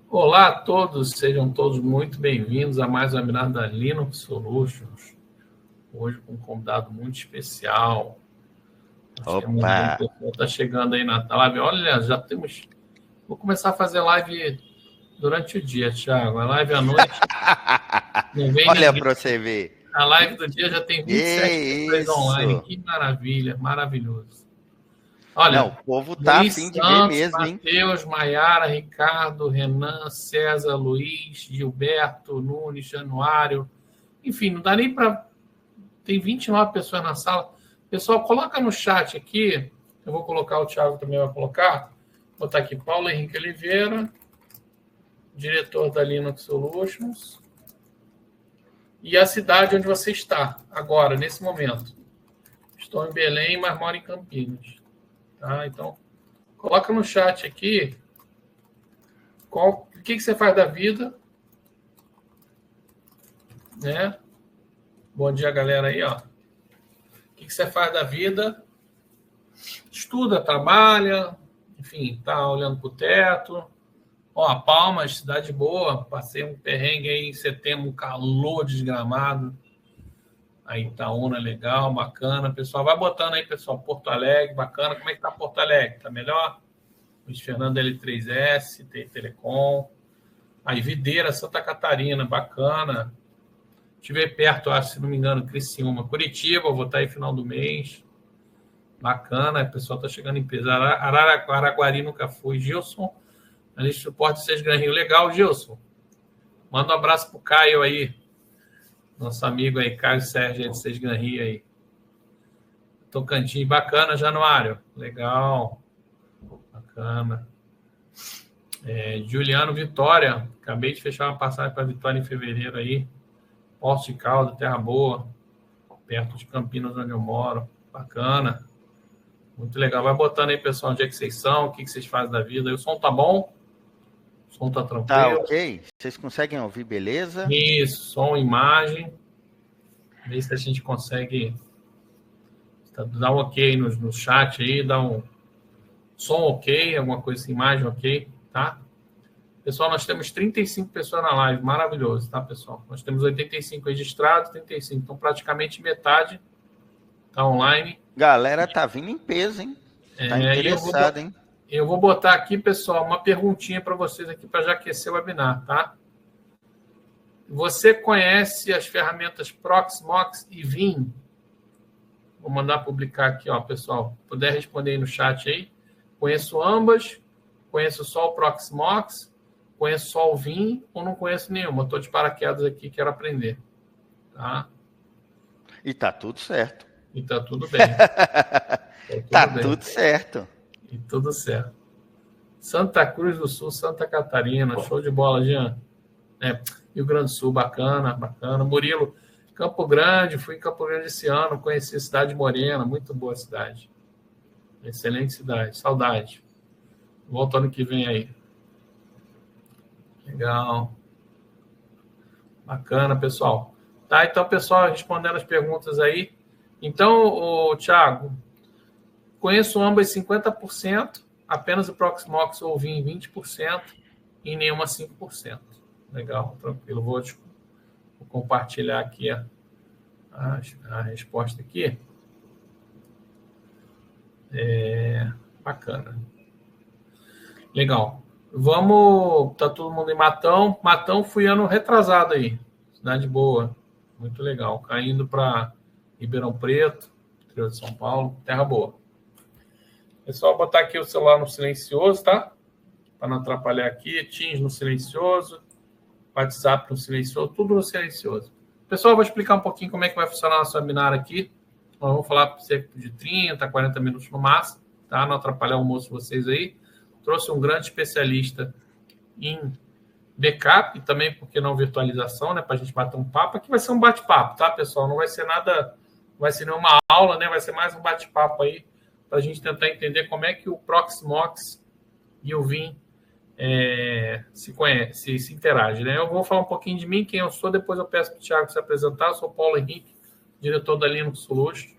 Olá a todos, sejam todos muito bem-vindos a mais uma webinar da Linux Solutions. Hoje com um convidado muito especial. Nós temos aí, o pessoal está chegando aí na live. Olha, já temos... Vou começar a fazer live durante o dia, Thiago. A live à noite não vem Olha ninguém. para você ver. A live do dia já tem 27 pessoas online. Que maravilha, maravilhoso. Olha, não, o povo tá Luiz afim de Santos, ver mesmo, hein? Matheus, Maiara, Ricardo, Renan, César, Luiz, Gilberto, Nunes, Januário. Enfim, não dá nem para... Tem 29 pessoas na sala. Pessoal, coloca no chat aqui. Eu vou colocar, o Thiago também vai colocar. Vou botar aqui Paulo Henrique Oliveira, diretor da Linux Solutions. E a cidade onde você está agora, nesse momento. Estou em Belém, mas moro em Campinas. Tá? Então, coloca no chat aqui o que você faz da vida. Né? Bom dia, galera aí, ó. O que você faz da vida? Estuda, trabalha, enfim, tá olhando para o teto. Ó, Palmas, cidade boa. Passei um perrengue aí em setembro, um calor desgramado. Aí Itaúna, legal, bacana. Pessoal, vai botando aí, pessoal. Porto Alegre, bacana. Como é que tá Porto Alegre? Tá melhor? Luiz Fernando L3S, Telecom. Aí Videira, Santa Catarina, bacana. Estive perto, acho, se não me engano, Criciúma. Curitiba, vou estar aí final do mês. Bacana, o pessoal tá chegando em peso. Araguari nunca fui. Gilson, a gente suporta 6 Gran Rio. Legal, Gilson. Manda um abraço pro Caio aí. Nosso amigo aí, Caio Sérgio, de 6 Gran Rio aí. Tocantins, bacana, Januário. Legal. Bacana. Juliano Vitória. Acabei de fechar uma passagem para Vitória em fevereiro aí. Poço de Caldas, Terra Boa. Perto de Campinas, onde eu moro. Bacana. Muito legal. Vai botando aí, pessoal, onde é que vocês são, o que vocês fazem da vida. O som tá bom? O som tá tranquilo? Tá ok? Vocês conseguem ouvir, beleza? Isso, som, imagem. Vê se a gente consegue dar um ok no chat aí, dar um som ok, alguma coisa assim, imagem ok, tá? Pessoal, nós temos 35 pessoas na live, maravilhoso, tá, pessoal? Nós temos 85 registrados, 35, então praticamente metade tá online. Galera tá vindo em peso, hein? Tá interessado, hein? Eu vou botar aqui, pessoal, uma perguntinha para vocês aqui para já aquecer o webinar, tá? Você conhece as ferramentas Proxmox e Vim? Vou mandar publicar aqui, ó, pessoal. Puder responder aí no chat aí. Conheço ambas, conheço só o Proxmox, conheço só o Vim ou não conheço nenhuma. Estou de paraquedas aqui, quero aprender. Tá? E tá tudo certo. E tá tudo bem. Tudo certo. E tudo certo. Santa Cruz do Sul, Santa Catarina. Show de bola, Jean. Rio Grande do Sul, bacana, bacana. Murilo, Campo Grande, fui em Campo Grande esse ano, conheci a Cidade Morena, muito boa cidade. Excelente cidade, saudade. Volto ano que vem aí. Legal. Bacana, pessoal. Tá, então, pessoal, respondendo as perguntas aí. Então, Thiago, conheço ambas 50%, apenas o Proxmox ou Vim 20% e nenhuma 5%. Legal, tranquilo. Vou compartilhar aqui a resposta aqui. Bacana. Legal. Vamos... Tá todo mundo em Matão. Matão fui ano retrasado aí. Cidade boa. Muito legal. Caindo para Ribeirão Preto, interior de São Paulo. Terra boa. Pessoal, botar aqui o celular no silencioso, tá? Para não atrapalhar aqui. Teams no silencioso. WhatsApp no silencioso. Tudo no silencioso. Pessoal, eu vou explicar um pouquinho como é que vai funcionar nosso webinar aqui. Nós vamos falar por cerca de 30, 40 minutos no máximo, tá? Não atrapalhar o almoço de vocês aí. Trouxe um grande especialista em backup e também, porque não virtualização, né? Para a gente bater um papo. Aqui vai ser um bate-papo, tá, pessoal? Não vai ser nada, não vai ser nenhuma aula, né? Vai ser mais um bate-papo aí para a gente tentar entender como é que o Proxmox e o Vim se interagem, né? Eu vou falar um pouquinho de mim, quem eu sou, depois eu peço para o Thiago se apresentar. Eu sou Paulo Henrique, diretor da Linux Solutions.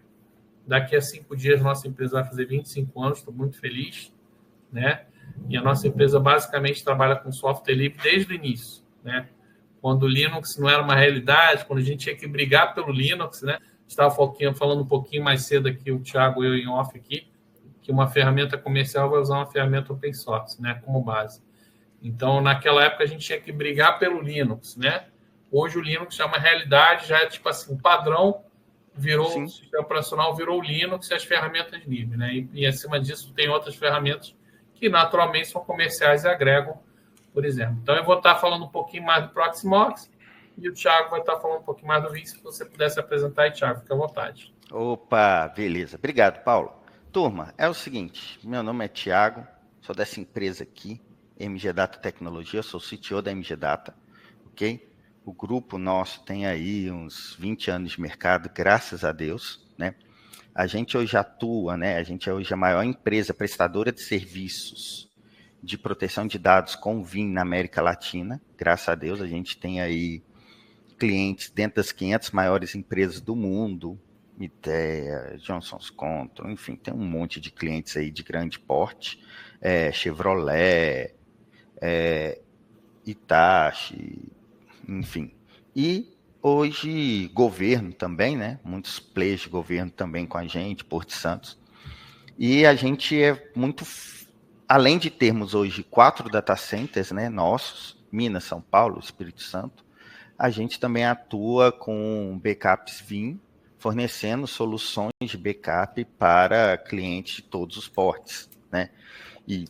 Daqui a 5 dias, nossa empresa vai fazer 25 anos, estou muito feliz, né? E a nossa empresa basicamente trabalha com software livre desde o início, né? Quando o Linux não era uma realidade, quando a gente tinha que brigar pelo Linux, né? Estava falando um pouquinho mais cedo aqui, o Thiago e eu em off aqui, que uma ferramenta comercial vai usar uma ferramenta open source, né? Como base. Então, naquela época, a gente tinha que brigar pelo Linux, né? Hoje o Linux já é uma realidade, já é tipo assim, padrão, virou, o sistema operacional virou o Linux e as ferramentas livres, né? E acima disso tem outras ferramentas que naturalmente são comerciais e agregam, por exemplo. Então eu vou estar falando um pouquinho mais do Proxmox e o Thiago vai estar falando um pouquinho mais do Vim. Se você pudesse apresentar aí, Thiago, fica à vontade. Opa, beleza. Obrigado, Paulo. Turma, é o seguinte, meu nome é Thiago, sou dessa empresa aqui, MG Data Tecnologia, sou CTO da MG Data, ok? O grupo nosso tem aí uns 20 anos de mercado, graças a Deus, né? A gente hoje atua, né? A gente é hoje a maior empresa prestadora de serviços de proteção de dados com Vim na América Latina. Graças a Deus, a gente tem aí clientes dentro das 500 maiores empresas do mundo, Mitea, Johnson Control, enfim, tem um monte de clientes aí de grande porte, Chevrolet, Hitachi, enfim. E hoje, governo também, né? Muitos players de governo também com a gente, Porto Santos. E a gente é muito... Além de termos hoje 4 data centers, né, nossos, Minas, São Paulo, Espírito Santo, a gente também atua com backups Vim, fornecendo soluções de backup para clientes de todos os portes, né? E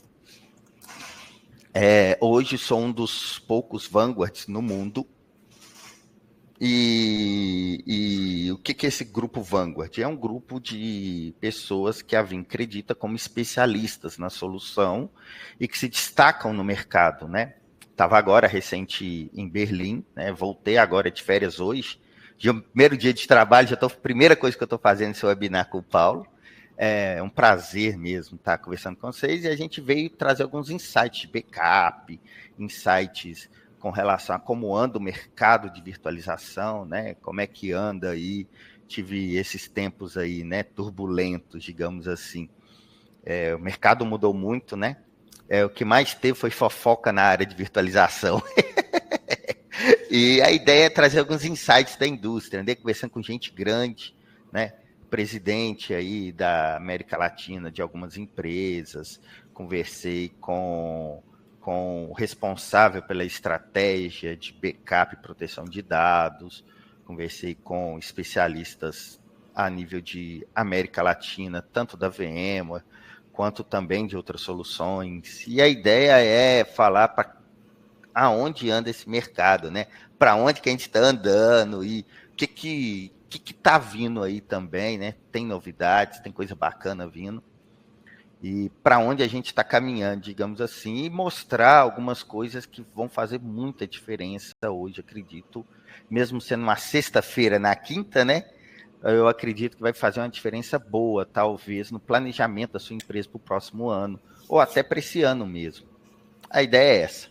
hoje sou um dos poucos vanguards no mundo. E o que é esse grupo Vanguard? É um grupo de pessoas que a Vim acredita como especialistas na solução e que se destacam no mercado, né? Estava agora recente em Berlim, né? Voltei agora de férias hoje. Primeiro dia de trabalho, primeira coisa que eu estou fazendo esse webinar com o Paulo. É um prazer mesmo estar conversando com vocês e a gente veio trazer alguns insights de backup, insights com relação a como anda o mercado de virtualização, né? Como é que anda aí, tive esses tempos aí, né, turbulentos, digamos assim. O mercado mudou muito, né? O que mais teve foi fofoca na área de virtualização. E a ideia é trazer alguns insights da indústria, andei conversando com gente grande, né? Presidente aí da América Latina de algumas empresas, conversei com o responsável pela estratégia de backup e proteção de dados, conversei com especialistas a nível de América Latina, tanto da VMware, quanto também de outras soluções. E a ideia é falar para aonde anda esse mercado, né? Para onde que a gente está andando e o que está vindo aí também, né? Tem novidades, tem coisa bacana vindo. E para onde a gente está caminhando, digamos assim, e mostrar algumas coisas que vão fazer muita diferença hoje, acredito, mesmo sendo uma sexta-feira na quinta, né? Eu acredito que vai fazer uma diferença boa, talvez, no planejamento da sua empresa para o próximo ano, ou até para esse ano mesmo. A ideia é essa.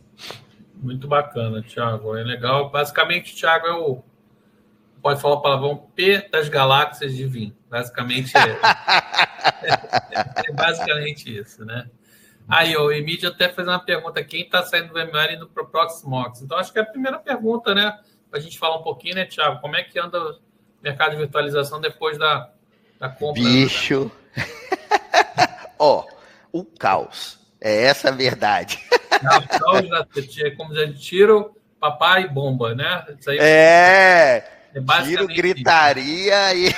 Muito bacana, Thiago. É legal. Basicamente, Thiago pode falar o palavrão P das galáxias de Vim. Basicamente é basicamente isso, né? Aí, o Emílio até fez uma pergunta: quem está saindo do VMware e indo para o Proxmox? Então, acho que é a primeira pergunta, né? Para a gente falar um pouquinho, né, Thiago? Como é que anda o mercado de virtualização depois da compra? Bicho! O caos. É essa a verdade. O caos, como dizer, tiro, papai e bomba, né? Isso aí tiro, gritaria isso.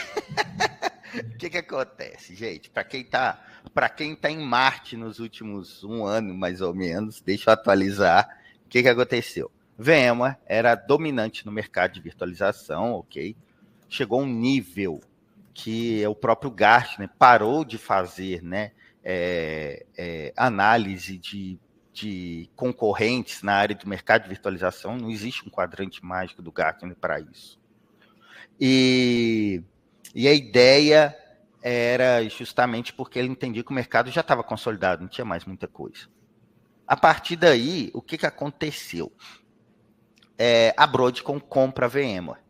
E... O que acontece, gente? Para quem tá em Marte nos últimos 1 ano, mais ou menos, deixa eu atualizar. O que aconteceu? VMware era dominante no mercado de virtualização, ok? Chegou a um nível que o próprio Gartner parou de fazer, né, análise de concorrentes na área do mercado de virtualização. Não existe um quadrante mágico do Gartner para isso. E a ideia era justamente porque ele entendia que o mercado já estava consolidado, não tinha mais muita coisa. A partir daí, o que aconteceu? A Broadcom compra a VMware.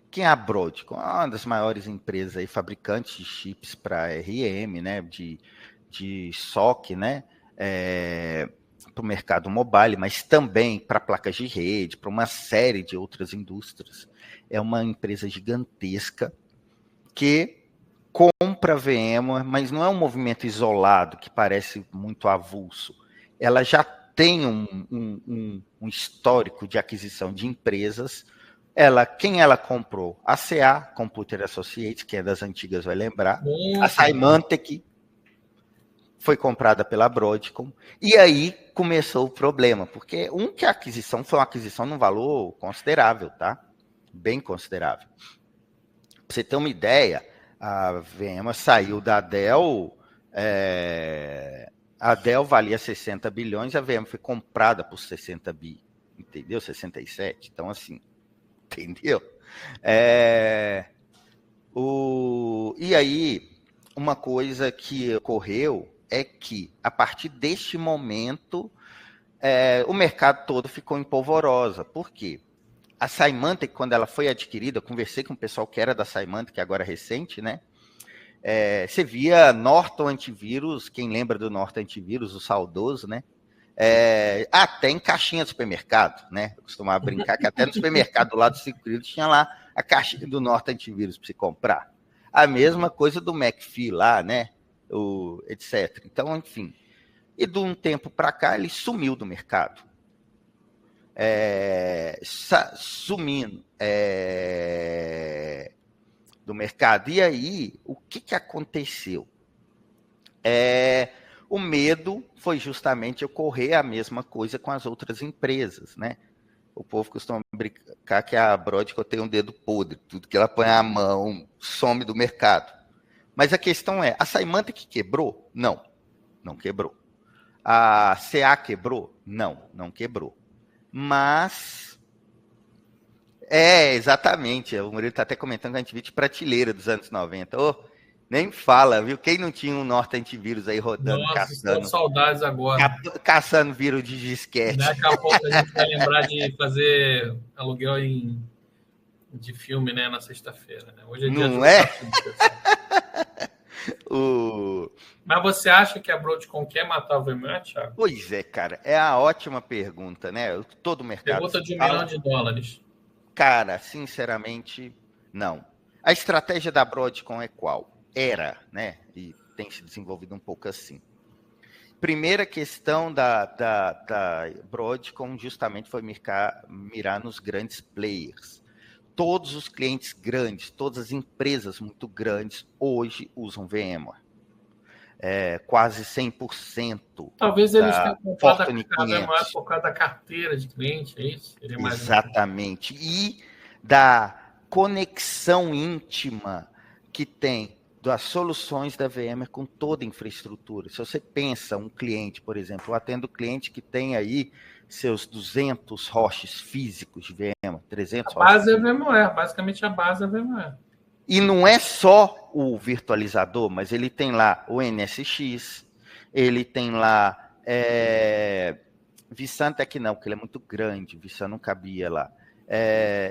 Quem é a Broadcom? Uma das maiores empresas aí, fabricantes de chips para RM, né, de SOC, né, para o mercado mobile, mas também para placas de rede, para uma série de outras indústrias. É uma empresa gigantesca que compra a VMware, mas não é um movimento isolado que parece muito avulso. Ela já tem um histórico de aquisição de empresas. Quem ela comprou? A CA, Computer Associates, que é das antigas, vai lembrar. A Symantec foi comprada pela Broadcom. E aí começou o problema, porque que a aquisição foi uma aquisição num valor considerável, tá? Bem considerável. Pra você ter uma ideia, a VMware saiu da Dell, a Dell valia 60 bilhões, a VMware foi comprada por 60 bi, entendeu? 67, então assim, entendeu? E aí, uma coisa que ocorreu é que, a partir deste momento, o mercado todo ficou em polvorosa. Por quê? A Symantec, quando ela foi adquirida, eu conversei com o pessoal que era da Symantec, que agora é recente, né? Você via Norton Antivírus, quem lembra do Norton Antivírus, o saudoso, né? Até em caixinha de supermercado, né? Eu costumava brincar que até no supermercado do lado do Cinco Queridos tinha lá a caixinha do Norton Antivírus para você comprar. A mesma coisa do McAfee lá, né? Etc. Então, enfim. E de um tempo para cá, ele sumiu do mercado. Sumindo do mercado. E aí, o que aconteceu? O medo foi justamente ocorrer a mesma coisa com as outras empresas, né? O povo costuma brincar que a Broadcom tem um dedo podre, tudo que ela põe a mão some do mercado. Mas a questão é, a Symantec quebrou? Não, não quebrou. A CA quebrou? Não, não quebrou. Mas exatamente, o Murilo está até comentando que a gente viu de prateleira dos anos 90. Nem fala, viu? Quem não tinha um Norton Antivírus aí rodando, nossa, caçando. estou saudades agora. Caçando vírus de disquete. Daqui a pouco a gente vai lembrar de fazer aluguel de filme, né, na sexta-feira. Né? Hoje é dia não de é? Mas você acha que a Broadcom quer matar o VMware, Thiago? Pois é, cara. É a ótima pergunta, né? Todo mercado. Pergunta de $1 milhão. Cara, sinceramente, não. A estratégia da Broadcom é qual? Era, né? E tem se desenvolvido um pouco assim. Primeira questão da Broadcom justamente foi mirar nos grandes players. Todos os clientes grandes, todas as empresas muito grandes hoje usam VMware. Quase 100%. Talvez eles tenham comprado a VMware por causa da carteira de cliente, é isso? Exatamente. E da conexão íntima que tem das soluções da VMware com toda a infraestrutura. Se você pensa um cliente, por exemplo, eu atendo cliente que tem aí seus 200 hosts físicos de VMware, 300 hosts. A base é VMware, basicamente a base é VMware. E não é só o virtualizador, mas ele tem lá o NSX, ele tem lá vSAN não, porque ele é muito grande, vSAN não cabia lá.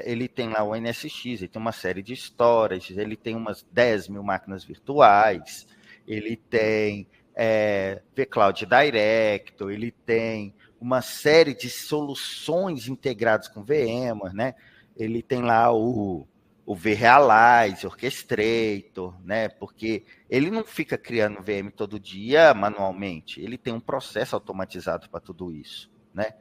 Ele tem lá o NSX, ele tem uma série de storage, ele tem umas 10 mil máquinas virtuais, ele tem vCloud Director, ele tem uma série de soluções integradas com VMware, né? Ele tem lá o vRealize, Orchestrator, né? Porque ele não fica criando VM todo dia manualmente, ele tem um processo automatizado para tudo isso, né?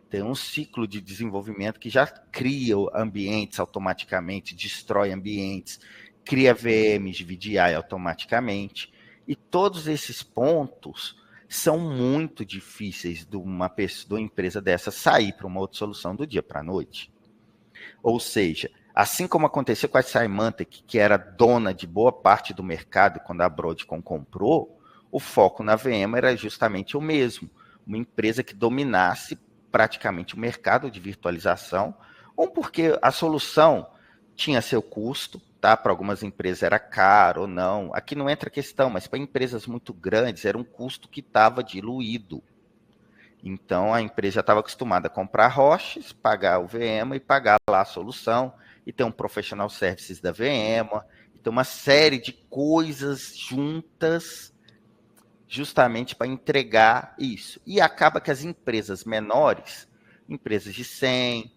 Tem um ciclo de desenvolvimento que já cria ambientes automaticamente, destrói ambientes, cria VMs de VDI automaticamente. E todos esses pontos são muito difíceis de uma empresa dessa sair para uma outra solução do dia para a noite. Ou seja, assim como aconteceu com a Symantec, que era dona de boa parte do mercado quando a Broadcom comprou, o foco na VM era justamente o mesmo. Uma empresa que dominasse praticamente o mercado de virtualização, porque a solução tinha seu custo, tá? Para algumas empresas era caro ou não. Aqui não entra questão, mas para empresas muito grandes era um custo que estava diluído. Então a empresa já estava acostumada a comprar hosts, pagar o VMware e pagar lá a solução, e ter um professional services da VMware, e ter uma série de coisas juntas justamente para entregar isso. E acaba que as empresas menores, empresas de 100,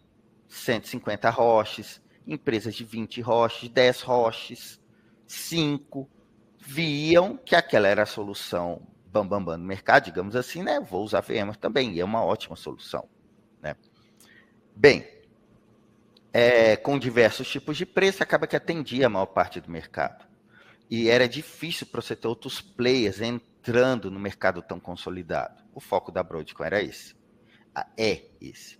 150 roches, empresas de 20 roches, 10 roches, 5, viam que aquela era a solução bam no mercado, digamos assim, né? Vou usar VMware também, e é uma ótima solução, né? Bem, com diversos tipos de preço, acaba que atendia a maior parte do mercado. E era difícil para você ter outros players entrando no mercado tão consolidado. O foco da Broadcom era esse. É esse.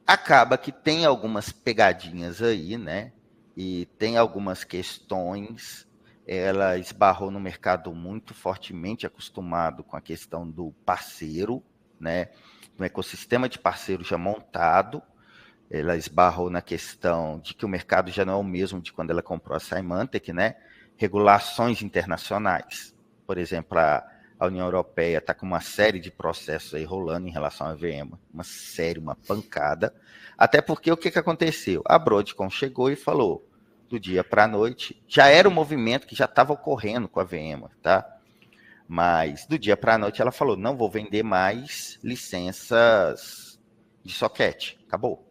Acaba que tem algumas pegadinhas aí, né? E tem algumas questões. Ela esbarrou no mercado muito fortemente acostumado com a questão do parceiro, né? Um ecossistema de parceiro já montado. Ela esbarrou na questão de que o mercado já não é o mesmo de quando ela comprou a Symantec, né? Regulações internacionais. Por exemplo, a União Europeia está com uma série de processos aí rolando em relação à VMware. Uma pancada. Até porque o que aconteceu? A Broadcom chegou e falou, do dia para a noite, já era um movimento que já estava ocorrendo com a VMware, tá? Mas do dia para a noite ela falou, não vou vender mais licenças de socket. Acabou.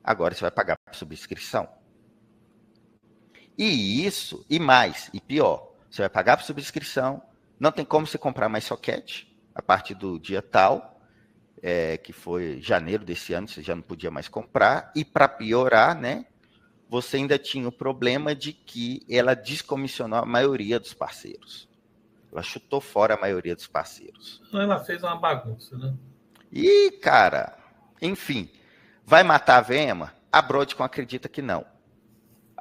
Agora você vai pagar por subscrição. E isso, e mais, e pior, você vai pagar por subscrição, não tem como você comprar mais socket a partir do dia tal, que foi janeiro desse ano, você já não podia mais comprar, e para piorar, né, você ainda tinha o problema de que ela descomissionou a maioria dos parceiros. Ela chutou fora a maioria dos parceiros. Ela fez uma bagunça, né? E, cara, enfim, vai matar a VMware? A Broadcom acredita que não.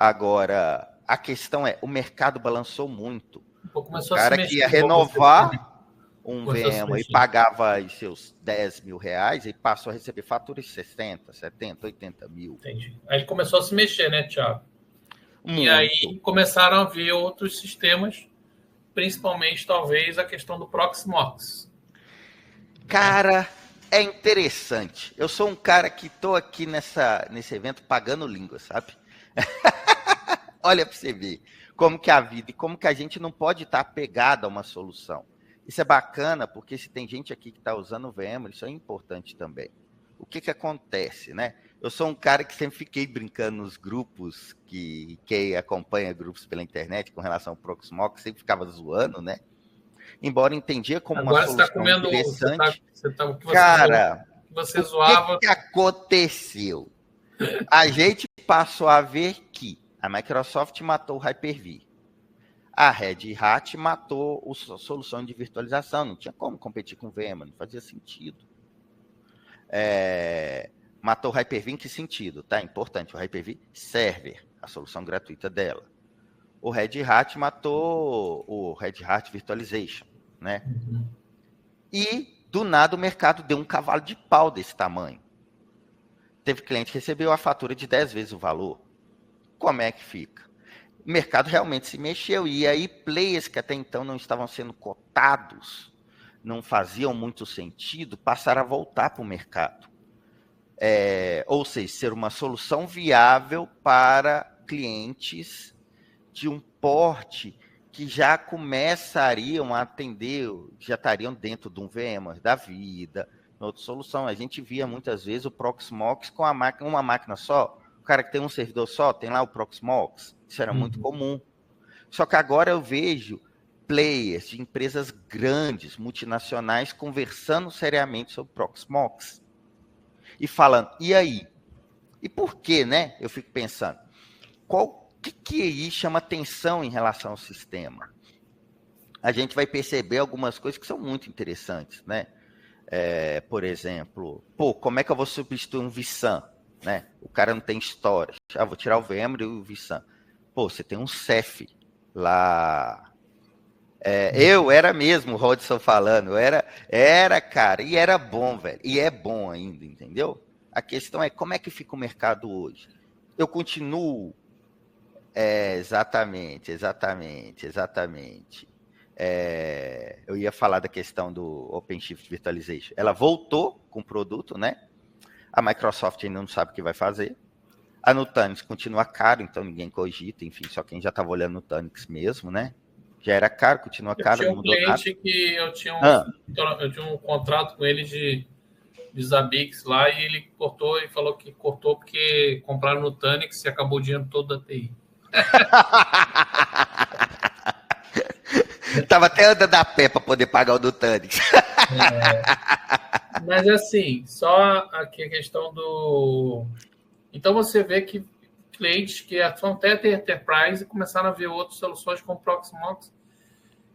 Agora, a questão é, o mercado balançou muito. O cara que ia renovar um VMware e pagava os seus 10 mil reais e passou a receber faturas de 60, 70, 80 mil. Entendi. Aí começou a se mexer, né, Thiago? Muito. E aí começaram a ver outros sistemas, principalmente, talvez, a questão do Proxmox. Cara, é interessante. Eu sou um cara que estou aqui nesse evento pagando língua, sabe? Olha para você ver como que a vida e como que a gente não pode estar apegado a uma solução. Isso é bacana, porque se tem gente aqui que está usando o VMware, isso é importante também. O que acontece, né? Eu sou um cara que sempre fiquei brincando nos grupos, que acompanha grupos pela internet com relação ao Proxmox, sempre ficava zoando, né? Embora entendia como agora uma solução interessante. Cara, o que aconteceu? A gente passou a ver que a Microsoft matou o Hyper-V. A Red Hat matou a solução de virtualização. Não tinha como competir com o VMware, não fazia sentido. Matou o Hyper-V em que sentido? Tá, importante, o Hyper-V Server, a solução gratuita dela. O Red Hat matou o Red Hat Virtualization, né? E, do nada, o mercado deu um cavalo de pau desse tamanho. Teve cliente que recebeu a fatura de 10 vezes o valor. Como é que fica? O mercado realmente se mexeu, e aí players que até então não estavam sendo cotados, não faziam muito sentido, passaram a voltar para o mercado. Ou seja, ser uma solução viável para clientes de um porte que já começariam a atender, já estariam dentro de um VMware da vida, outra solução. A gente via muitas vezes o Proxmox com uma máquina só. O cara que tem um servidor só, tem lá o Proxmox. Isso era muito comum. Só que agora eu vejo players de empresas grandes, multinacionais, conversando seriamente sobre Proxmox. E falando, e aí? E por quê, né? Eu fico pensando, o que aí chama atenção em relação ao sistema? A gente vai perceber algumas coisas que são muito interessantes, né? Por exemplo, como é que eu vou substituir um vSAN? Né? O cara não tem storage. Vou tirar o VMware e o vSAN. Você tem um Ceph lá. Eu era mesmo, o Rodson falando. Era, cara, e era bom, velho. E é bom ainda, entendeu? A questão é como é que fica o mercado hoje? Eu continuo. Exatamente. Eu ia falar da questão do OpenShift Virtualization. Ela voltou com o produto, né? A Microsoft ainda não sabe o que vai fazer. A Nutanix continua caro, então ninguém cogita, enfim, só quem já estava olhando Nutanix mesmo, né? Já era caro, continua Eu caro, tinha não um mudou nada. cliente que Ah, eu tinha um contrato com ele de Zabbix lá e ele cortou e falou que cortou porque compraram no Tanix e acabou o dinheiro todo da TI. Tava até andando a pé para poder pagar o do Tanix. Mas assim, só aqui a questão do. Então você vê que clientes que são até enterprise começaram a ver outras soluções como Proxmox.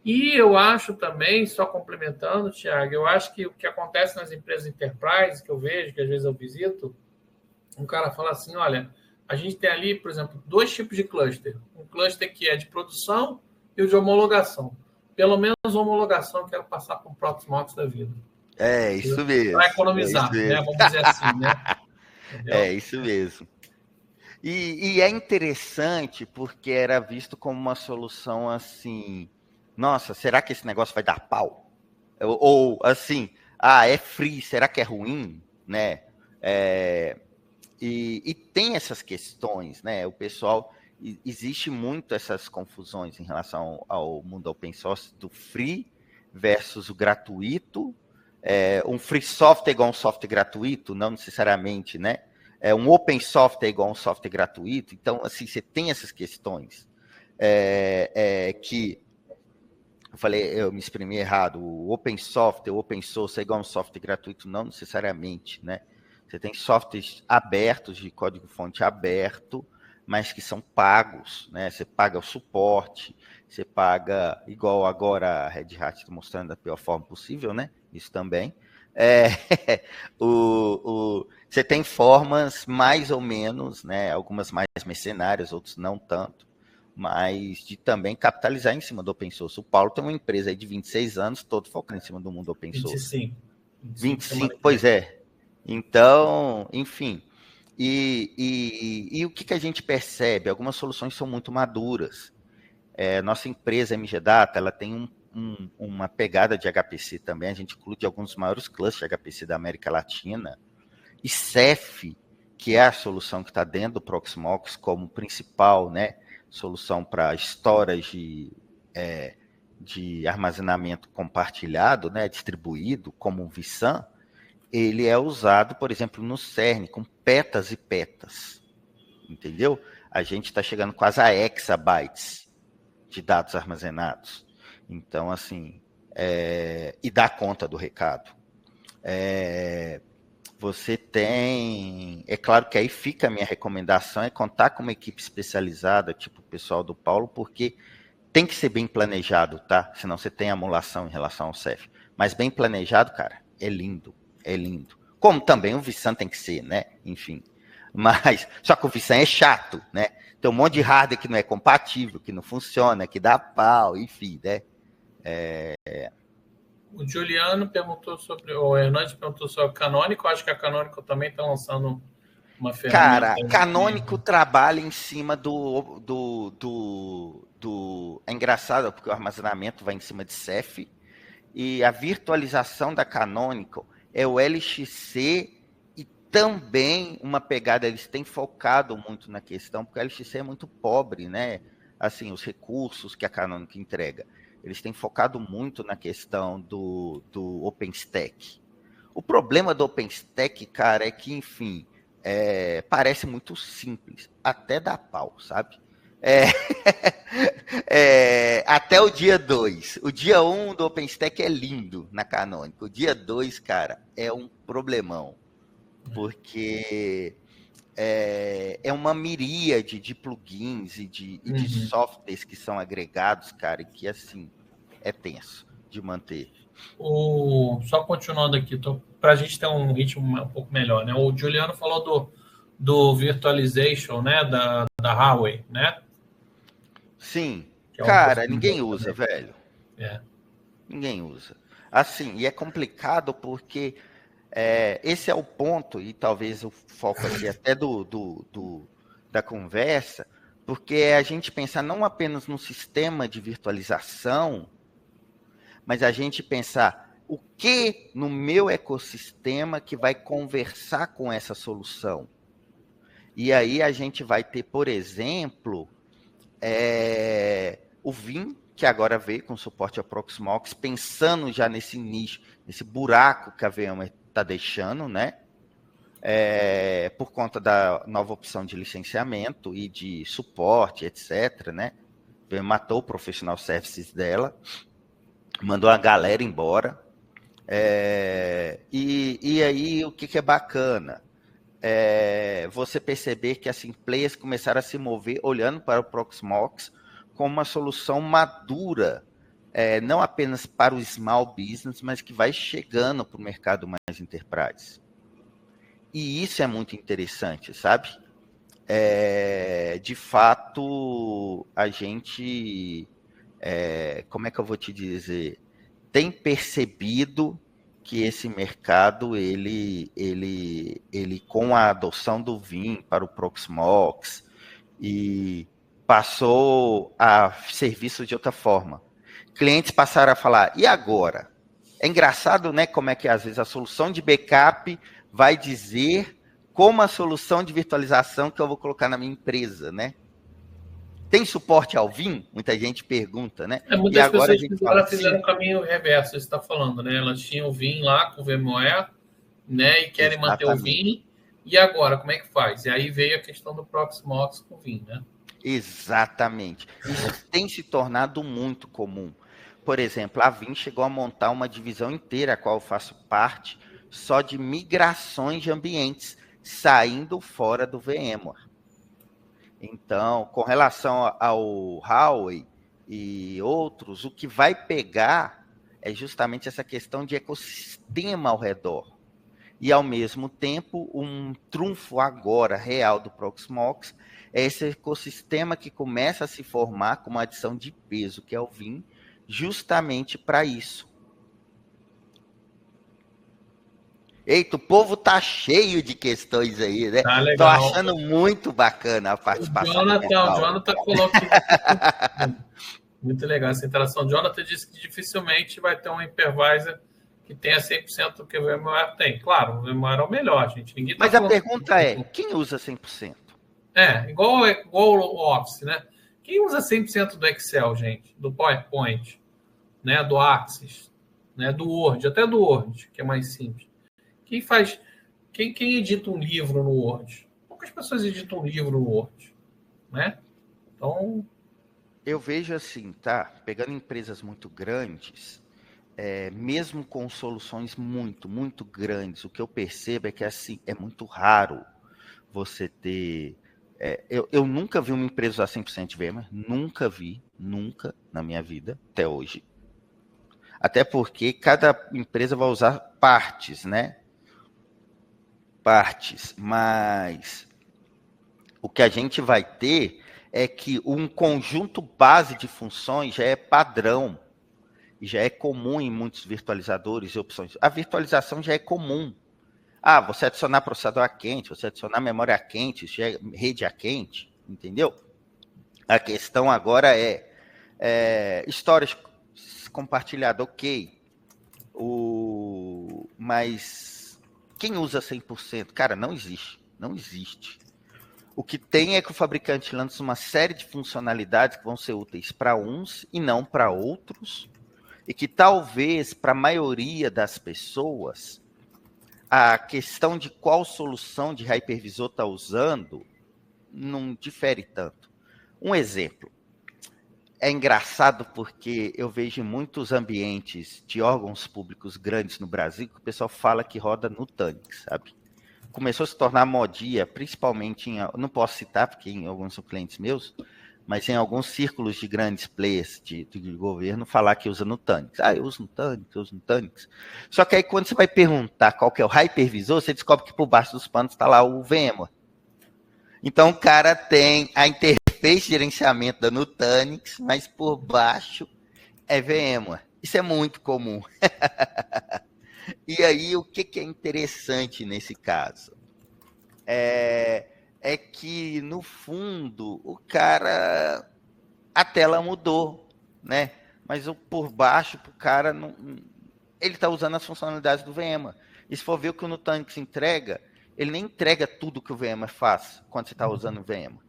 E eu acho também, só complementando, Thiago, eu acho que o que acontece nas empresas enterprise, que eu vejo, que às vezes eu visito, um cara fala assim, olha, a gente tem ali, por exemplo, dois tipos de cluster. Um cluster que é de produção e o de homologação. Pelo menos homologação eu quero passar para um Proxmox da vida. É isso mesmo. Para É isso economizar, né? mesmo. Vamos dizer assim, né? É Entendeu? isso mesmo. E é interessante porque era visto como uma solução assim, nossa, será que esse negócio vai dar pau? Ou assim, é free, será que é ruim? Né? E tem essas questões, né? O pessoal, existe muito essas confusões em relação ao mundo open source, do free versus o gratuito. Um free software é igual um software gratuito, não necessariamente, né? Um open software é igual um software gratuito. Então, assim, você tem essas questões que eu me exprimi errado. O open software, o open source é igual um software gratuito, não necessariamente, né? Você tem softwares abertos, de código-fonte aberto, mas que são pagos, né? Você paga o suporte, você paga, igual agora a Red Hat está mostrando da pior forma possível, né? Isso também. Você tem formas mais ou menos, né? Algumas mais mercenárias, outras não tanto, mas de também capitalizar em cima do open source. O Paulo tem uma empresa aí de 26 anos, todo focado em cima do mundo open source. 25. 25 semana 25, que pois vem. é. Então, enfim. E o que a gente percebe? Algumas soluções são muito maduras. Nossa empresa, MG Data, ela tem uma pegada de HPC também. A gente inclui alguns dos maiores clusters de HPC da América Latina. E Ceph, que é a solução que está dentro do Proxmox como principal, né, solução para storage de armazenamento compartilhado, né, distribuído, como um vSAN, ele é usado, por exemplo, no CERN, com petas e petas. Entendeu? A gente está chegando quase a exabytes de dados armazenados. Então, assim, e dá conta do recado. Você tem. É claro que aí fica a minha recomendação: é contar com uma equipe especializada, tipo o pessoal do Paulo, porque tem que ser bem planejado, tá? Senão você tem emulação em relação ao CEF. Mas bem planejado, cara, é lindo. É lindo. Como também o vSAN tem que ser, né? Enfim. Mas, só que o vSAN é chato, né? Tem um monte de hardware que não é compatível, que não funciona, que dá pau, enfim, né? O Juliano perguntou sobre, o Hernandes perguntou sobre a Canonical. Acho que a Canonical também está lançando uma ferramenta. Cara, Canônico trabalha em cima É engraçado, porque o armazenamento vai em cima de Ceph, e a virtualização da Canonical é o LXC, e também uma pegada, eles têm focado muito na questão, porque o LXC é muito pobre, né? Assim, os recursos que a Canonical entrega. Eles têm focado muito na questão do OpenStack. O problema do OpenStack, cara, é que, enfim, parece muito simples, até dá pau, sabe? Até o dia 2. O dia 1 do OpenStack é lindo na Canonical. O dia 2, cara, é um problemão. Porque é uma miríade de plugins e de softwares que são agregados, cara, e que, assim, é tenso de manter. Só continuando aqui, para a gente ter um ritmo um pouco melhor, né? O Juliano falou do virtualization, né? Da Huawei, né? Sim. Que é uma Cara, ninguém possibilidade usa, também. velho. É. Ninguém usa. Assim, e é complicado porque esse é o ponto, e talvez o foco aqui até da conversa, porque é a gente pensar não apenas no sistema de virtualização, mas a gente pensar o que no meu ecossistema que vai conversar com essa solução. E aí a gente vai ter, por exemplo, o Vim, que agora veio com suporte ao Proxmox, pensando já nesse nicho, nesse buraco que a VMware está deixando, né? Por conta da nova opção de licenciamento e de suporte, etc., né? Matou o professional services dela, mandou a galera embora. E aí, o que é bacana? Você perceber que assim, players começaram a se mover olhando para o Proxmox como uma solução madura, não apenas para o small business, mas que vai chegando para o mercado mais enterprise. E isso é muito interessante, sabe? De fato, a gente, como é que eu vou te dizer, tem percebido que esse mercado, ele com a adoção do Vim para o Proxmox, e passou a serviço de outra forma. Clientes passaram a falar, e agora? É engraçado, né, como é que às vezes a solução de backup vai dizer como a solução de virtualização que eu vou colocar na minha empresa, né? Tem suporte ao Vim? Muita gente pergunta, né? Muitas e agora pessoas fizeram o caminho reverso, você está falando, né? Elas tinham o Vim lá com o VMware, né? E querem manter o Vim. E agora, como é que faz? E aí veio a questão do Proxmox com o Vim, né? Exatamente. Isso tem se tornado muito comum. Por exemplo, a Vim chegou a montar uma divisão inteira, a qual eu faço parte, só de migrações de ambientes, saindo fora do VMware. Então, com relação ao Huawei e outros, o que vai pegar é justamente essa questão de ecossistema ao redor. E, ao mesmo tempo, um trunfo agora real do Proxmox é esse ecossistema que começa a se formar com uma adição de peso, que é o Vim, justamente para isso. Eita, o povo tá cheio de questões aí, né? Tá legal. Tô achando muito bacana a participação do pessoal. O Jonathan colocou muito legal essa interação. O Jonathan disse que dificilmente vai ter um hypervisor que tenha 100% do que o VMware tem. Claro, o VMware é o melhor, gente. Ninguém tá Mas a pergunta é, quem usa 100%? Igual o Office, né? Quem usa 100% do Excel, gente? Do PowerPoint, né? Do Access, né? Do Word, até do Word, que é mais simples. Quem faz... Quem edita um livro no Word? Poucas pessoas editam um livro no Word, né? Então... Eu vejo assim, tá? Pegando empresas muito grandes, mesmo com soluções muito, muito grandes, o que eu percebo é que assim, é muito raro você ter... eu nunca vi uma empresa usar 100% de VMware, nunca na minha vida, até hoje. Até porque cada empresa vai usar partes, né? Mas o que a gente vai ter é que um conjunto base de funções já é padrão, já é comum em muitos virtualizadores e opções. A virtualização já é comum. Você adicionar processador a quente, você adicionar memória a quente, isso já é rede a quente, entendeu? A questão agora é storage compartilhado, ok. Mas quem usa 100%? Cara, não existe. Não existe. O que tem é que o fabricante lança uma série de funcionalidades que vão ser úteis para uns e não para outros, e que talvez para a maioria das pessoas a questão de qual solução de hypervisor está usando não difere tanto. Um exemplo. É engraçado porque eu vejo em muitos ambientes de órgãos públicos grandes no Brasil que o pessoal fala que roda Nutanix, sabe? Começou a se tornar modia, principalmente não posso citar porque em alguns são clientes meus, mas em alguns círculos de grandes players de governo falar que usa Nutanix. Eu uso Nutanix. Só que aí quando você vai perguntar qual que é o hypervisor, você descobre que por baixo dos panos está lá o VMware. Então o cara tem a interface de gerenciamento da Nutanix, mas por baixo é VMware. Isso é muito comum. E aí, o que é interessante nesse caso? É que, no fundo, o cara... A tela mudou, né? Mas por baixo, o cara... Não, ele está usando as funcionalidades do VMware. E se for ver o que o Nutanix entrega, ele nem entrega tudo que o VMware faz quando você está usando o VMware.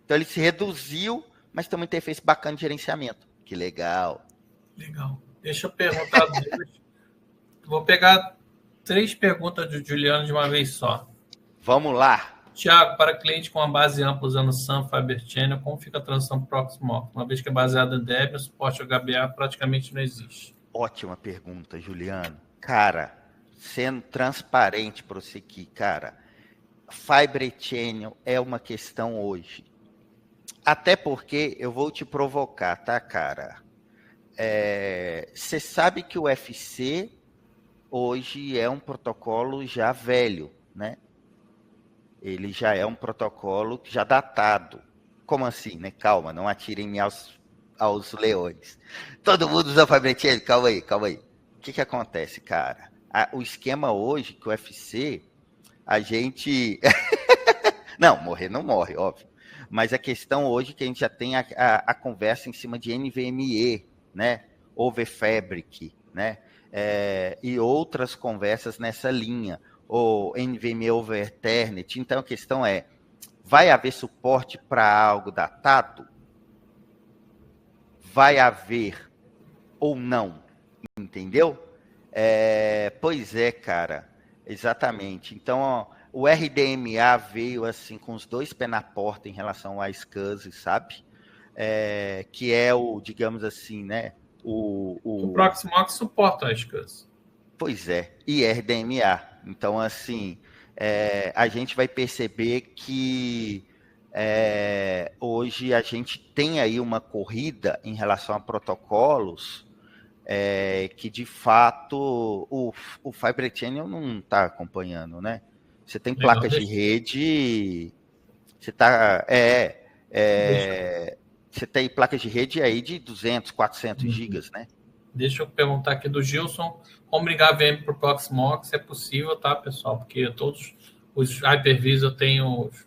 Então, ele se reduziu, mas tem uma interface bacana de gerenciamento. Que legal. Legal. Deixa eu perguntar. Vou pegar 3 perguntas do Juliano de uma vez só. Vamos lá. Tiago, para cliente com uma base ampla usando SAM Fiber Channel, como fica a transição para o Proxmox? Uma vez que é baseada em Debian, o suporte HBA praticamente não existe. Ótima pergunta, Juliano. Cara, sendo transparente para você aqui, cara, Fiber Channel é uma questão hoje. Até porque eu vou te provocar, tá, cara? Você sabe que o UFC hoje é um protocolo já velho, né? Ele já é um protocolo já datado. Como assim, né? Calma, não atirem aos leões. Todo mundo usa Fiber Channel? Calma aí, calma aí. O que acontece, cara? O esquema hoje que o UFC, a gente... Não, morrer não morre, óbvio. Mas a questão hoje é que a gente já tem a conversa em cima de NVMe, né? Over Fabric, né? E outras conversas nessa linha. Ou NVMe over Ethernet. Então a questão é, vai haver suporte para algo datado? Vai haver ou não? Entendeu? Pois é, cara. Exatamente. Então, ó, o RDMA veio assim com os 2 pés na porta em relação à SCSI, sabe? Que é o, digamos assim, né? O Proxmox suporta a SCSI. Pois é, e RDMA. Então, assim, a gente vai perceber que hoje a gente tem aí uma corrida em relação a protocolos que, de fato, o Fibre Channel não está acompanhando, né? Você tem Legal, placas de rede, você tá, você tem placas de rede aí de 200, 400 gigas, né? Deixa eu perguntar aqui do Gilson, como ligar a VM para o Proxmox? É possível, tá, pessoal? Porque todos os Hyper-V têm os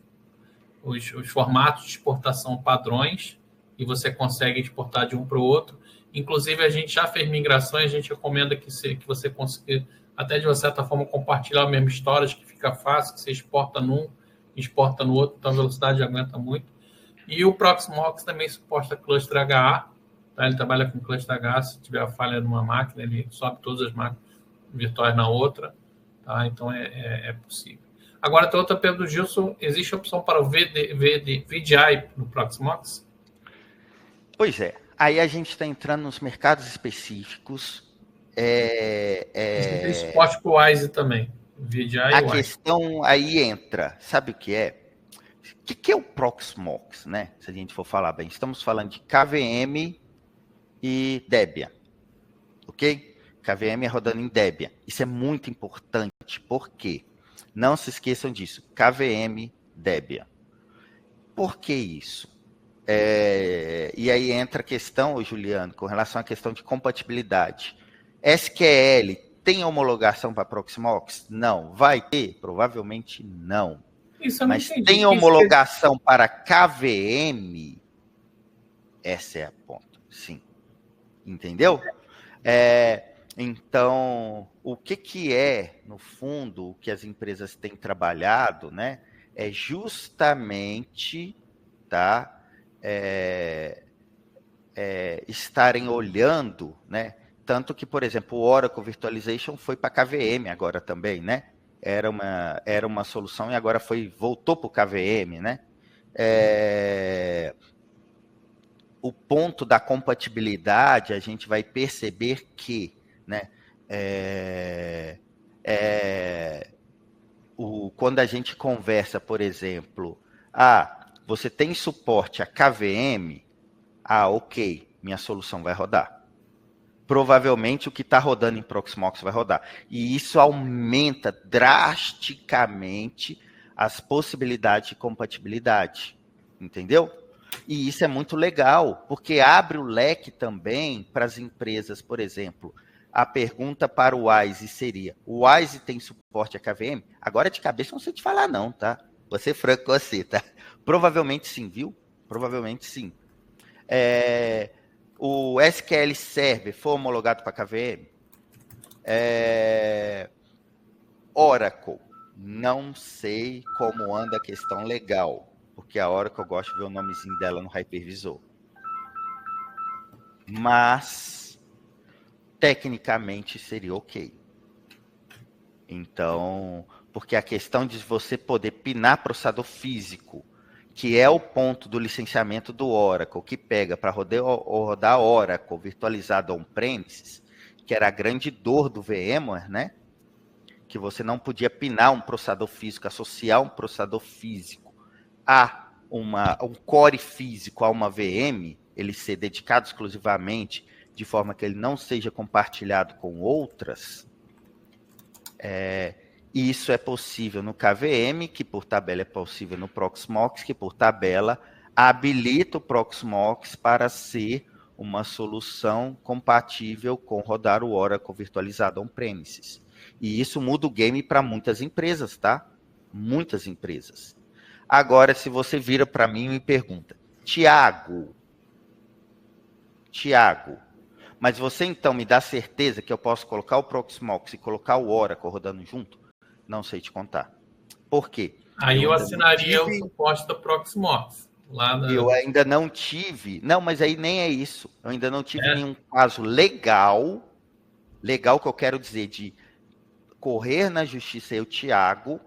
formatos de exportação padrões e você consegue exportar de um para o outro. Inclusive, a gente já fez migrações, a gente recomenda que você consiga, até de uma certa forma, compartilhar o mesmo storage, que fica fácil, que você exporta num, exporta no outro, então a velocidade aguenta muito. E o Proxmox também suporta cluster HA, tá? Ele trabalha com cluster HA, se tiver a falha numa máquina, ele sobe todas as máquinas virtuais na outra, tá? Então é possível. Agora, tem outra pergunta do Gilson, existe a opção para o VDI no Proxmox? Pois é, aí a gente está entrando nos mercados específicos. Tem suporte para o WISE também, VDI A e WISE. questão aí entra, sabe o que é? O que é o Proxmox, né? Se a gente for falar bem, estamos falando de KVM e Debian, ok? KVM é rodando em Debian. Isso é muito importante, porque não se esqueçam disso, KVM, Debian. Por que isso? E aí entra a questão, Juliano, com relação à questão de compatibilidade. SQL tem homologação para Proxmox? Não. Vai ter? Provavelmente não. Isso eu não Mas entendi. tem homologação para KVM? Essa é a ponta, sim. Entendeu? Então, o que é, no fundo, o que as empresas têm trabalhado, né? É justamente, tá? Estarem olhando, né? Tanto que, por exemplo, o Oracle Virtualization foi para KVM agora também, né? Era uma solução e agora voltou para o KVM, né? O ponto da compatibilidade, a gente vai perceber que, né? Quando a gente conversa, por exemplo, você tem suporte a KVM? Ok, minha solução vai rodar. Provavelmente o que está rodando em Proxmox vai rodar. E isso aumenta drasticamente as possibilidades de compatibilidade. Entendeu? E isso é muito legal, porque abre o leque também para as empresas, por exemplo. A pergunta para o WISE seria: o WISE tem suporte a KVM? Agora de cabeça não sei te falar não, tá? Vou ser franco com você, tá? Provavelmente sim, viu? Provavelmente sim. O SQL Server foi homologado para KVM? Oracle, não sei como anda a questão legal, porque a Oracle eu gosto de ver o nomezinho dela no hypervisor. mas tecnicamente seria ok. Então, porque a questão de você poder pinar processador físico, que é o ponto do licenciamento do Oracle, que pega para rodar Oracle virtualizado on-premises, que era a grande dor do VMware, né? Que você não podia pinar um processador físico, associar um processador físico a um core físico, a uma VM, ele ser dedicado exclusivamente, de forma que ele não seja compartilhado com outras. E isso é possível no KVM, que por tabela é possível no Proxmox, que por tabela habilita o Proxmox para ser uma solução compatível com rodar o Oracle virtualizado on-premises. E isso muda o game para muitas empresas, tá? Muitas empresas. Agora, se você vira para mim e me pergunta, Tiago, mas você então me dá certeza que eu posso colocar o Proxmox e colocar o Oracle rodando junto? Não sei te contar. Por quê? Aí eu assinaria o suporte da Proxmox. Eu ainda não tive. Não, mas aí nem é isso. Eu ainda não tive nenhum caso legal que eu quero dizer, de correr na justiça, eu, Tiago,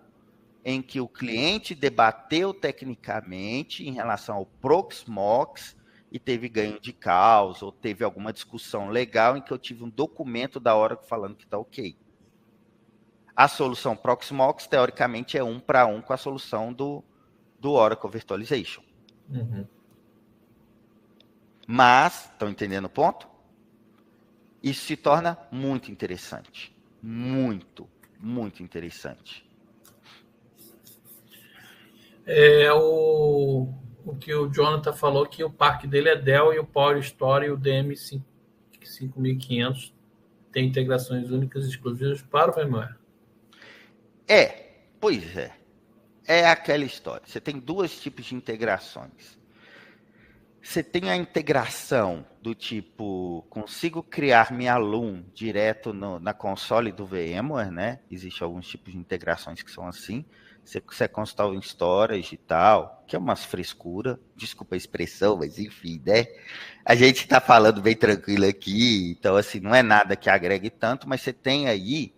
em que o cliente debateu tecnicamente em relação ao Proxmox e teve ganho de causa, ou teve alguma discussão legal em que eu tive um documento da Oracle falando que está ok. A solução Proxmox, teoricamente, é 1-1 com a solução do Oracle Virtualization. Uhum. Mas, estão entendendo o ponto? Isso se torna muito interessante. Muito, muito interessante. O que o Jonathan falou, que o parque dele é Dell e o Power Store e o DM5500 tem integrações únicas e exclusivas para o VMware. Pois é. É aquela história. Você tem dois tipos de integrações. Você tem a integração do tipo, consigo criar minha Loom direto na console do VMware, né? Existem alguns tipos de integrações que são assim. Você consta em storage e tal, que é umas frescuras. Desculpa a expressão, mas enfim, né? A gente está falando bem tranquilo aqui, então assim, não é nada que agregue tanto, mas você tem aí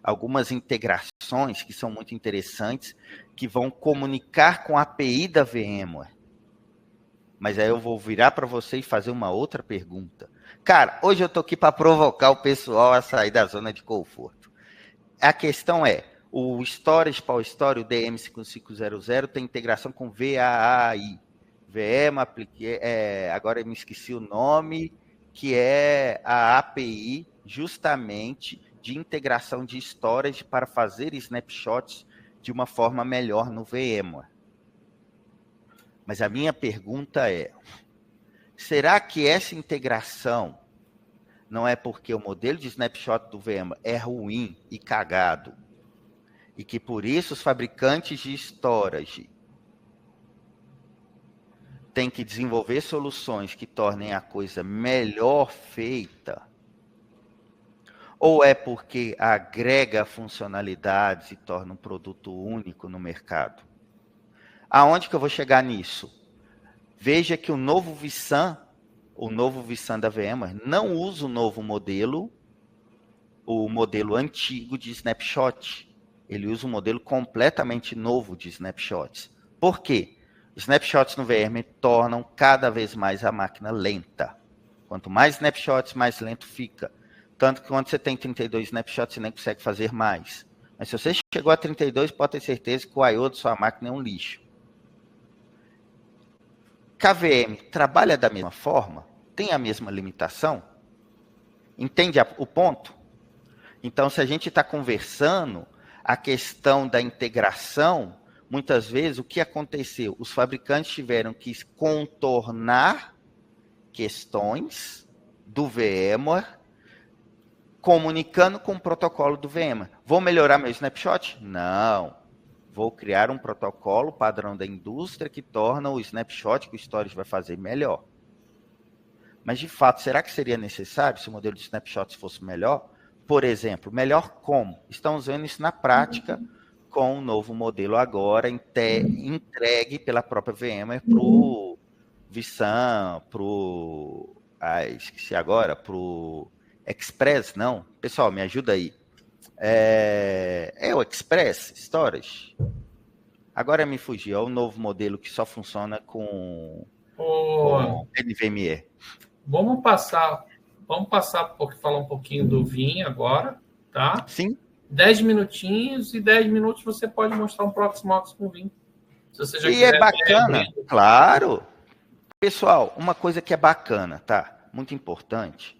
algumas integrações que são muito interessantes, que vão comunicar com a API da VMware. Mas aí eu vou virar para você e fazer uma outra pergunta. Cara, hoje eu tô aqui para provocar o pessoal a sair da zona de conforto. A questão é, o Storage Power Store, o DM5500, tem integração com VAAI. Agora eu me esqueci o nome, que é a API justamente de integração de storage para fazer snapshots de uma forma melhor no VMware. Mas a minha pergunta é, será que essa integração não é porque o modelo de snapshot do VMware é ruim e cagado, e que por isso os fabricantes de storage têm que desenvolver soluções que tornem a coisa melhor feita? Ou é porque agrega funcionalidades e torna um produto único no mercado? Aonde que eu vou chegar nisso? Veja que o novo vSAN da VMware, não usa o novo modelo, o modelo antigo de snapshot. Ele usa um modelo completamente novo de snapshots. Por quê? Snapshots no VMware tornam cada vez mais a máquina lenta. Quanto mais snapshots, mais lento fica. Tanto que quando você tem 32 snapshots, você nem consegue fazer mais. Mas se você chegou a 32, pode ter certeza que o I/O de sua máquina é um lixo. KVM trabalha da mesma forma? Tem a mesma limitação? Entende o ponto? Então, se a gente está conversando, a questão da integração, muitas vezes, o que aconteceu? Os fabricantes tiveram que contornar questões do VMware, comunicando com o protocolo do VMware. Vou melhorar meu snapshot? Não. Vou criar um protocolo padrão da indústria que torna o snapshot que o storage vai fazer melhor. Mas, de fato, será que seria necessário se o modelo de snapshots fosse melhor? Por exemplo, melhor como? Estamos vendo isso na prática com o novo modelo agora entregue pela própria VMware para o vSAN, para o esqueci agora, para o Express, não. Pessoal, me ajuda aí. É o Express Storage? Agora me fugiu, é o novo modelo que só funciona com NVMe. Vamos passar porque falar um pouquinho do Vim agora, tá? Sim. 10 minutinhos e 10 minutos você pode mostrar um Proxmox com Vim. Se você já quiser. E é bacana, claro. Pessoal, uma coisa que é bacana, tá? Muito importante.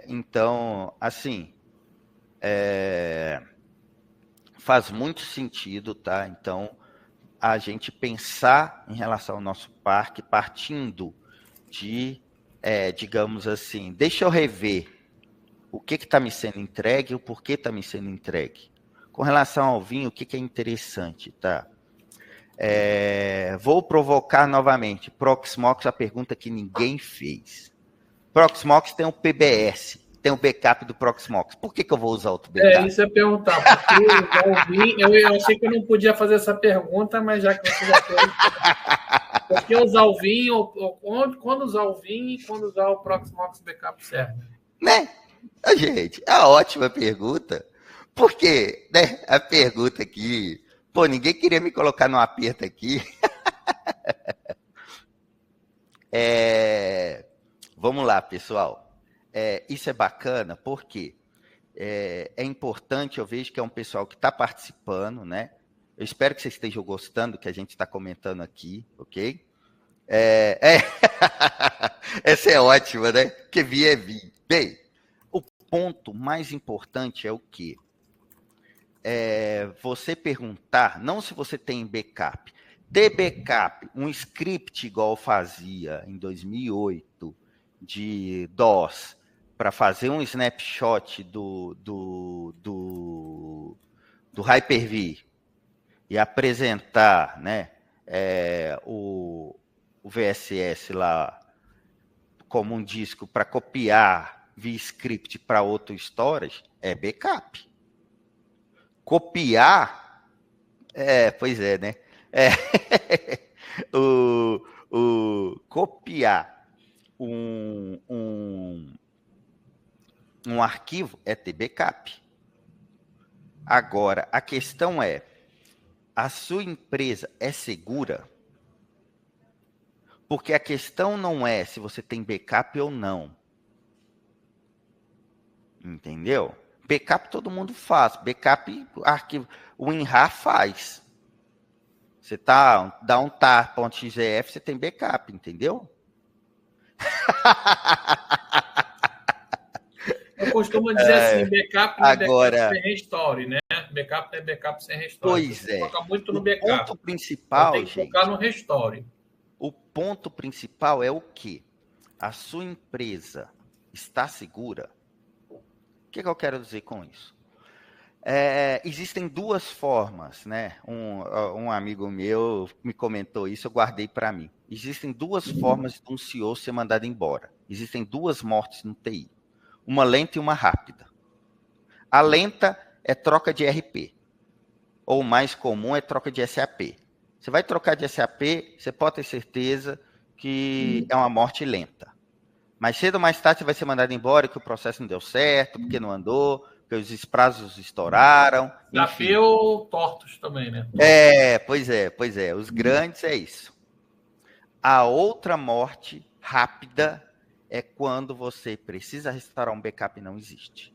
Então, assim, faz muito sentido, tá? Então, a gente pensar em relação ao nosso parque partindo de, digamos assim, deixa eu rever o que está me sendo entregue e o porquê está me sendo entregue. Com relação ao vinho, o que é interessante, tá? Vou provocar novamente. Proxmox, a pergunta que ninguém fez. Proxmox tem um PBS, tem um backup do Proxmox. Por que eu vou usar outro backup? Isso é perguntar. Porque usar o Vim, eu achei que eu não podia fazer essa pergunta, mas já que você já fez. Por que usar o Vim, quando usar o Vim e quando usar o Proxmox backup serve? Né? Gente, é uma ótima pergunta. Porque, né, a pergunta aqui... Pô, ninguém queria me colocar num aperto aqui. Vamos lá, pessoal. Isso é bacana porque é importante, eu vejo que é um pessoal que está participando, né? Eu espero que vocês estejam gostando do que a gente está comentando aqui, ok? Essa é ótima, né? Que vi é vi. Bem, o ponto mais importante é o quê? Você perguntar, não se você tem backup. Ter backup, um script igual eu fazia em 2008 de DOS para fazer um snapshot do Hyper-V e apresentar, né, o VSS lá como um disco para copiar via script para outro storage, é backup. Copiar, pois é, né? Copiar um arquivo é ter backup. Agora, a questão é, a sua empresa é segura? Porque a questão não é se você tem backup ou não. Entendeu? Backup todo mundo faz. Backup, arquivo, o WinRAR faz. Você dá um tar.xef, você tem backup, entendeu? Eu costumo dizer assim, backup não é agora, backup sem restore, né? Backup não é backup sem restore. Pois é. Foca muito no backup. O ponto principal, tem que focar no restore. O ponto principal é o quê? A sua empresa está segura? O que eu quero dizer com isso? Existem duas formas, né? Um amigo meu me comentou isso, eu guardei para mim. Existem duas formas de um CEO ser mandado embora. Existem duas mortes no TI. Uma lenta e uma rápida. A lenta é troca de RP. Ou o mais comum é troca de SAP. Você vai trocar de SAP, você pode ter certeza que é uma morte lenta. Mais cedo ou mais tarde você vai ser mandado embora, que o processo não deu certo, porque não andou, porque os prazos estouraram. SAP ou tortos também, né? Pois é. Os grandes é isso. A outra morte rápida é quando você precisa restaurar um backup e não existe.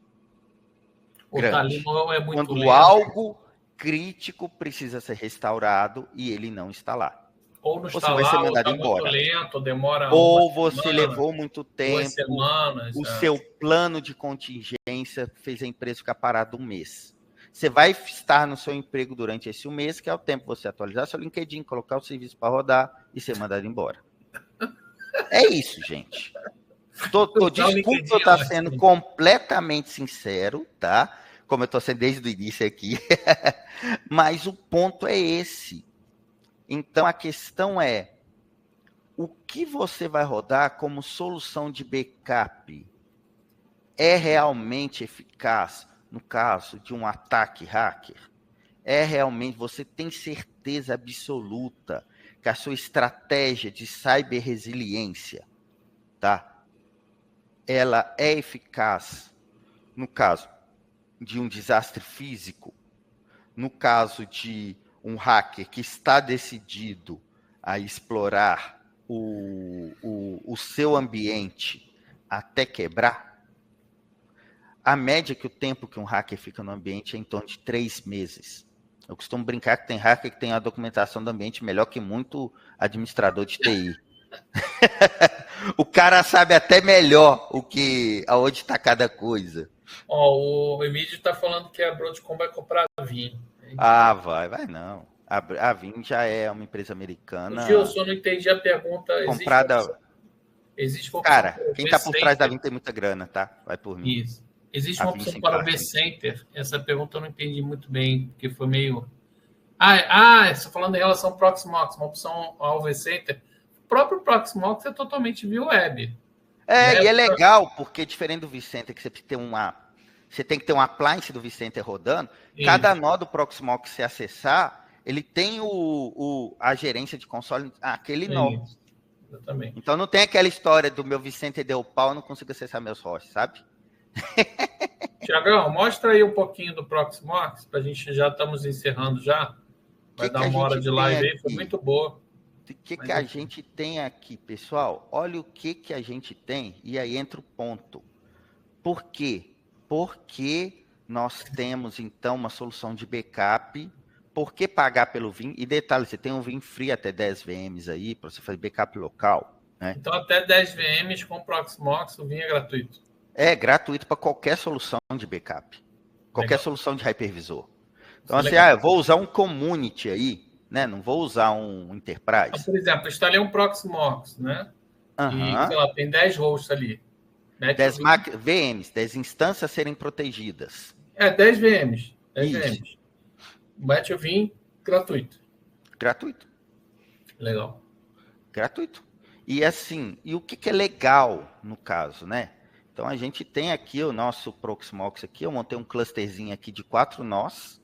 Grande. É muito quando lento. Algo crítico precisa ser restaurado e ele não está lá. Ou não você está vai lá, ser mandado ou está embora. muito lento, demora ou você levou muito tempo, 2 semanas. O seu plano de contingência fez a empresa ficar parada um mês. Você vai estar no seu emprego durante esse mês, que é o tempo de você atualizar seu LinkedIn, colocar o serviço para rodar e ser mandado embora. É isso, gente. Desculpa eu estar sendo completamente sincero, tá? Como eu estou sendo desde o início aqui. Mas o ponto é esse. Então, a questão é, o que você vai rodar como solução de backup é realmente eficaz no caso de um ataque hacker? Realmente, você tem certeza absoluta que a sua estratégia de cyberresiliência tá? Ela é eficaz no caso de um desastre físico, no caso de um hacker que está decidido a explorar o seu ambiente até quebrar. A média que o tempo que um hacker fica no ambiente é em torno de 3 meses. Eu costumo brincar que tem hacker que tem a documentação do ambiente melhor que muito administrador de TI. O cara sabe até melhor aonde está cada coisa. Ó, o Emílio está falando que a Broadcom vai comprar a Vim. Ah, vai não. A Vim já é uma empresa americana. Gilson, eu não entendi a pergunta. Comprada. Existe opção Cara, para o quem está por trás da vCenter? Vim tem muita grana, tá? Vai por mim. Isso. Existe uma opção para o vCenter? Essa pergunta eu não entendi muito bem, porque foi meio... você está falando em relação ao Proxmox, uma opção ao vCenter. O próprio Proxmox é totalmente via web. E é legal, porque diferente do vCenter, que você tem que ter um appliance do vCenter rodando, isso. Cada nó do Proxmox que você acessar, ele tem a gerência de console, aquele nó. Exatamente. Então não tem aquela história do meu vCenter deu pau, eu não consigo acessar meus hosts, sabe? Tiagão, mostra aí um pouquinho do Proxmox, para a gente já estamos encerrando já. Vai dar uma hora de live aí, foi muito boa. O que a gente tem aqui, pessoal? Olha o que a gente tem, e aí entra o ponto. Por quê? Porque nós temos, então, uma solução de backup. Por que pagar pelo Vim? E detalhe, você tem um Vim Free até 10 VMs aí, para você fazer backup local. Né? Então, até 10 VMs com o Proxmox, o Vim é gratuito. É gratuito para qualquer solução de backup. Qualquer solução de hypervisor. Então, assim, eu vou usar um community aí, né? Não vou usar um enterprise. Então, por exemplo, instalei um Proxmox, né? E, sei lá, tem 10 hosts ali. 10 VMs, 10 instâncias a serem protegidas. 10 VMs. 10 VMs. Mete o Vim gratuito. Gratuito. Legal. Gratuito. E assim, e o que é legal no caso, né? Então a gente tem aqui o nosso Proxmox aqui, eu montei um clusterzinho aqui de 4 nós,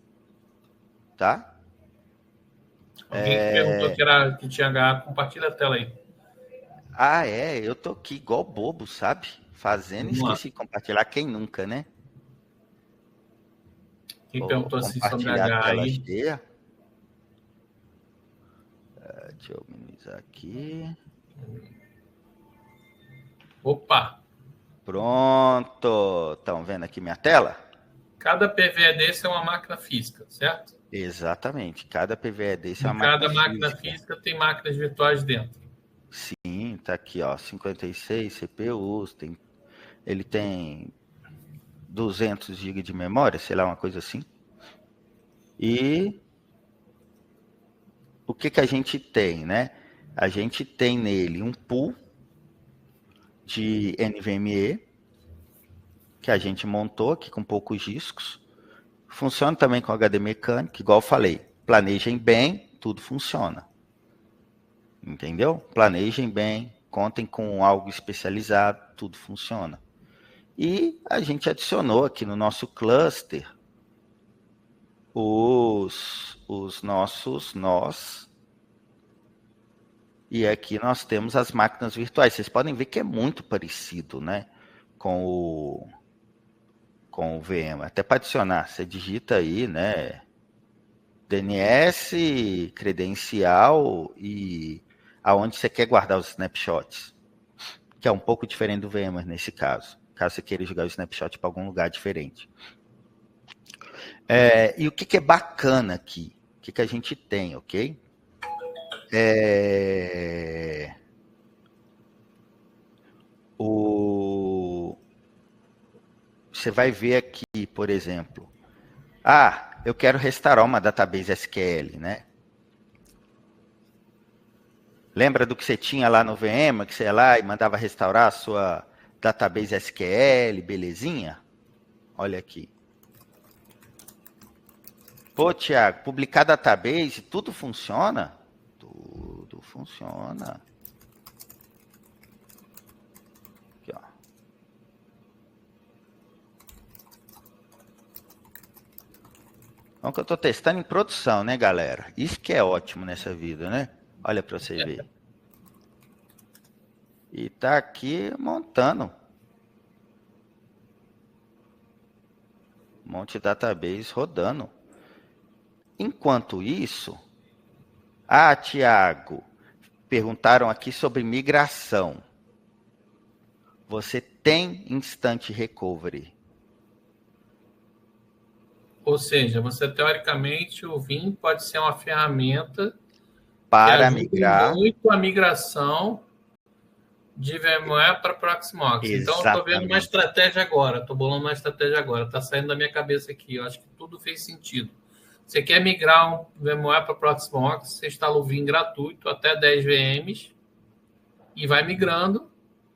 tá? Alguém que perguntou que tinha H, compartilha a tela aí. Eu tô aqui igual bobo, sabe? Fazendo, esqueci de compartilhar, quem nunca, né? Quem perguntou assim sobre H aí? Cheia. Deixa eu minimizar aqui. Opa! Pronto! Estão vendo aqui minha tela? Cada PVE desse é uma máquina física, certo? Exatamente. Cada PVE desse é uma máquina física. Cada máquina física tem máquinas virtuais dentro. Sim, tá aqui, ó, 56 CPUs, ele tem 200 GB de memória, sei lá, uma coisa assim. E o que a gente tem, né? A gente tem nele um pool de NVMe, que a gente montou aqui com poucos discos. Funciona também com HD mecânico, igual eu falei. Planejem bem, tudo funciona. Entendeu? Planejem bem, contem com algo especializado, tudo funciona. E a gente adicionou aqui no nosso cluster os nossos nós. E aqui nós temos as máquinas virtuais. Vocês podem ver que é muito parecido, né? Com o VM. Até para adicionar, você digita aí, né? DNS, credencial e aonde você quer guardar os snapshots. Que é um pouco diferente do VMware nesse caso. Caso você queira jogar o snapshot para algum lugar diferente. E o que é bacana aqui? O que a gente tem, ok? Você vai ver aqui, por exemplo, eu quero restaurar uma database SQL, né? Lembra do que você tinha lá no VM, que você ia lá e mandava restaurar a sua database SQL, belezinha? Olha aqui. Pô, Thiago, publicar database, tudo funciona? Tudo funciona. Aqui, ó. Então, que eu estou testando em produção, né, galera? Isso que é ótimo nessa vida, né? Olha para você ver. E tá aqui montando. Monte Database rodando. Enquanto isso, Tiago, perguntaram aqui sobre migração. Você tem Instant Recovery? Ou seja, você teoricamente o Vim pode ser uma ferramenta Para que migrar. ajuda muito a migração de VMware para Proxmox. Então, eu estou vendo uma estratégia agora, estou bolando uma estratégia agora, está saindo da minha cabeça aqui, eu acho que tudo fez sentido. Você quer migrar um VMware para Proxmox, você instala o Vim gratuito, até 10 VMs, e vai migrando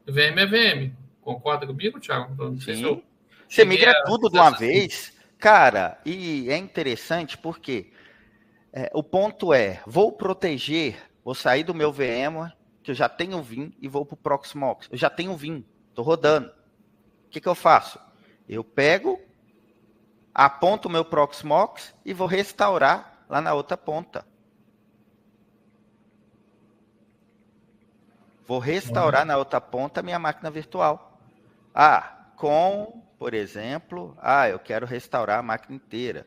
VM a VM. Concorda comigo, Thiago? Não sei se eu você migra tudo de uma vez, cara, e é interessante porque o ponto é, vou sair do meu VMware, que eu já tenho Vim, e vou para o Proxmox. Eu já tenho Vim, estou rodando. O que eu faço? Eu pego, aponto o meu Proxmox e vou restaurar lá na outra ponta. Vou restaurar na outra ponta a minha máquina virtual. Por exemplo, eu quero restaurar a máquina inteira.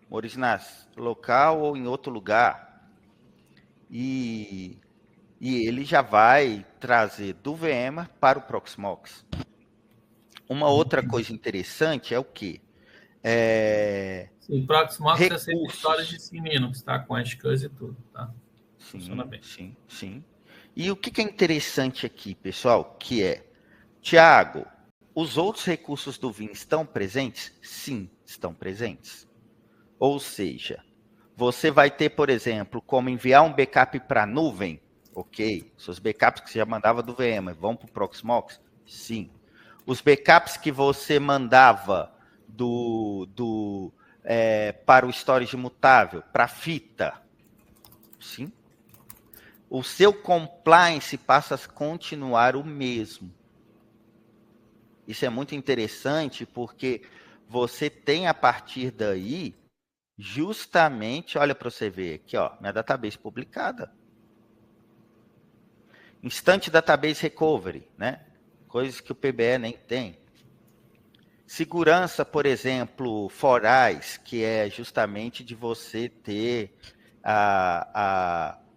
Originar local ou em outro lugar. E ele já vai trazer do VMware para o Proxmox. Uma outra coisa interessante é o quê? Sim, Proxmox é sempre história de Linux, tá? Com as coisas e tudo, tá? Funciona bem. Sim. E o que é interessante aqui, pessoal, que é, Tiago, os outros recursos do Vim estão presentes? Sim, estão presentes. Ou seja, você vai ter, por exemplo, como enviar um backup para a nuvem? Ok. Seus backups que você já mandava do VMware vão para o Proxmox? Sim. Os backups que você mandava para o storage imutável, para a fita? Sim. O seu compliance passa a continuar o mesmo. Isso é muito interessante porque você tem a partir daí justamente, olha para você ver aqui, ó, minha database publicada. Instant Database Recovery, né? Coisas que o PBE nem tem. Segurança, por exemplo, forais, que é justamente de você ter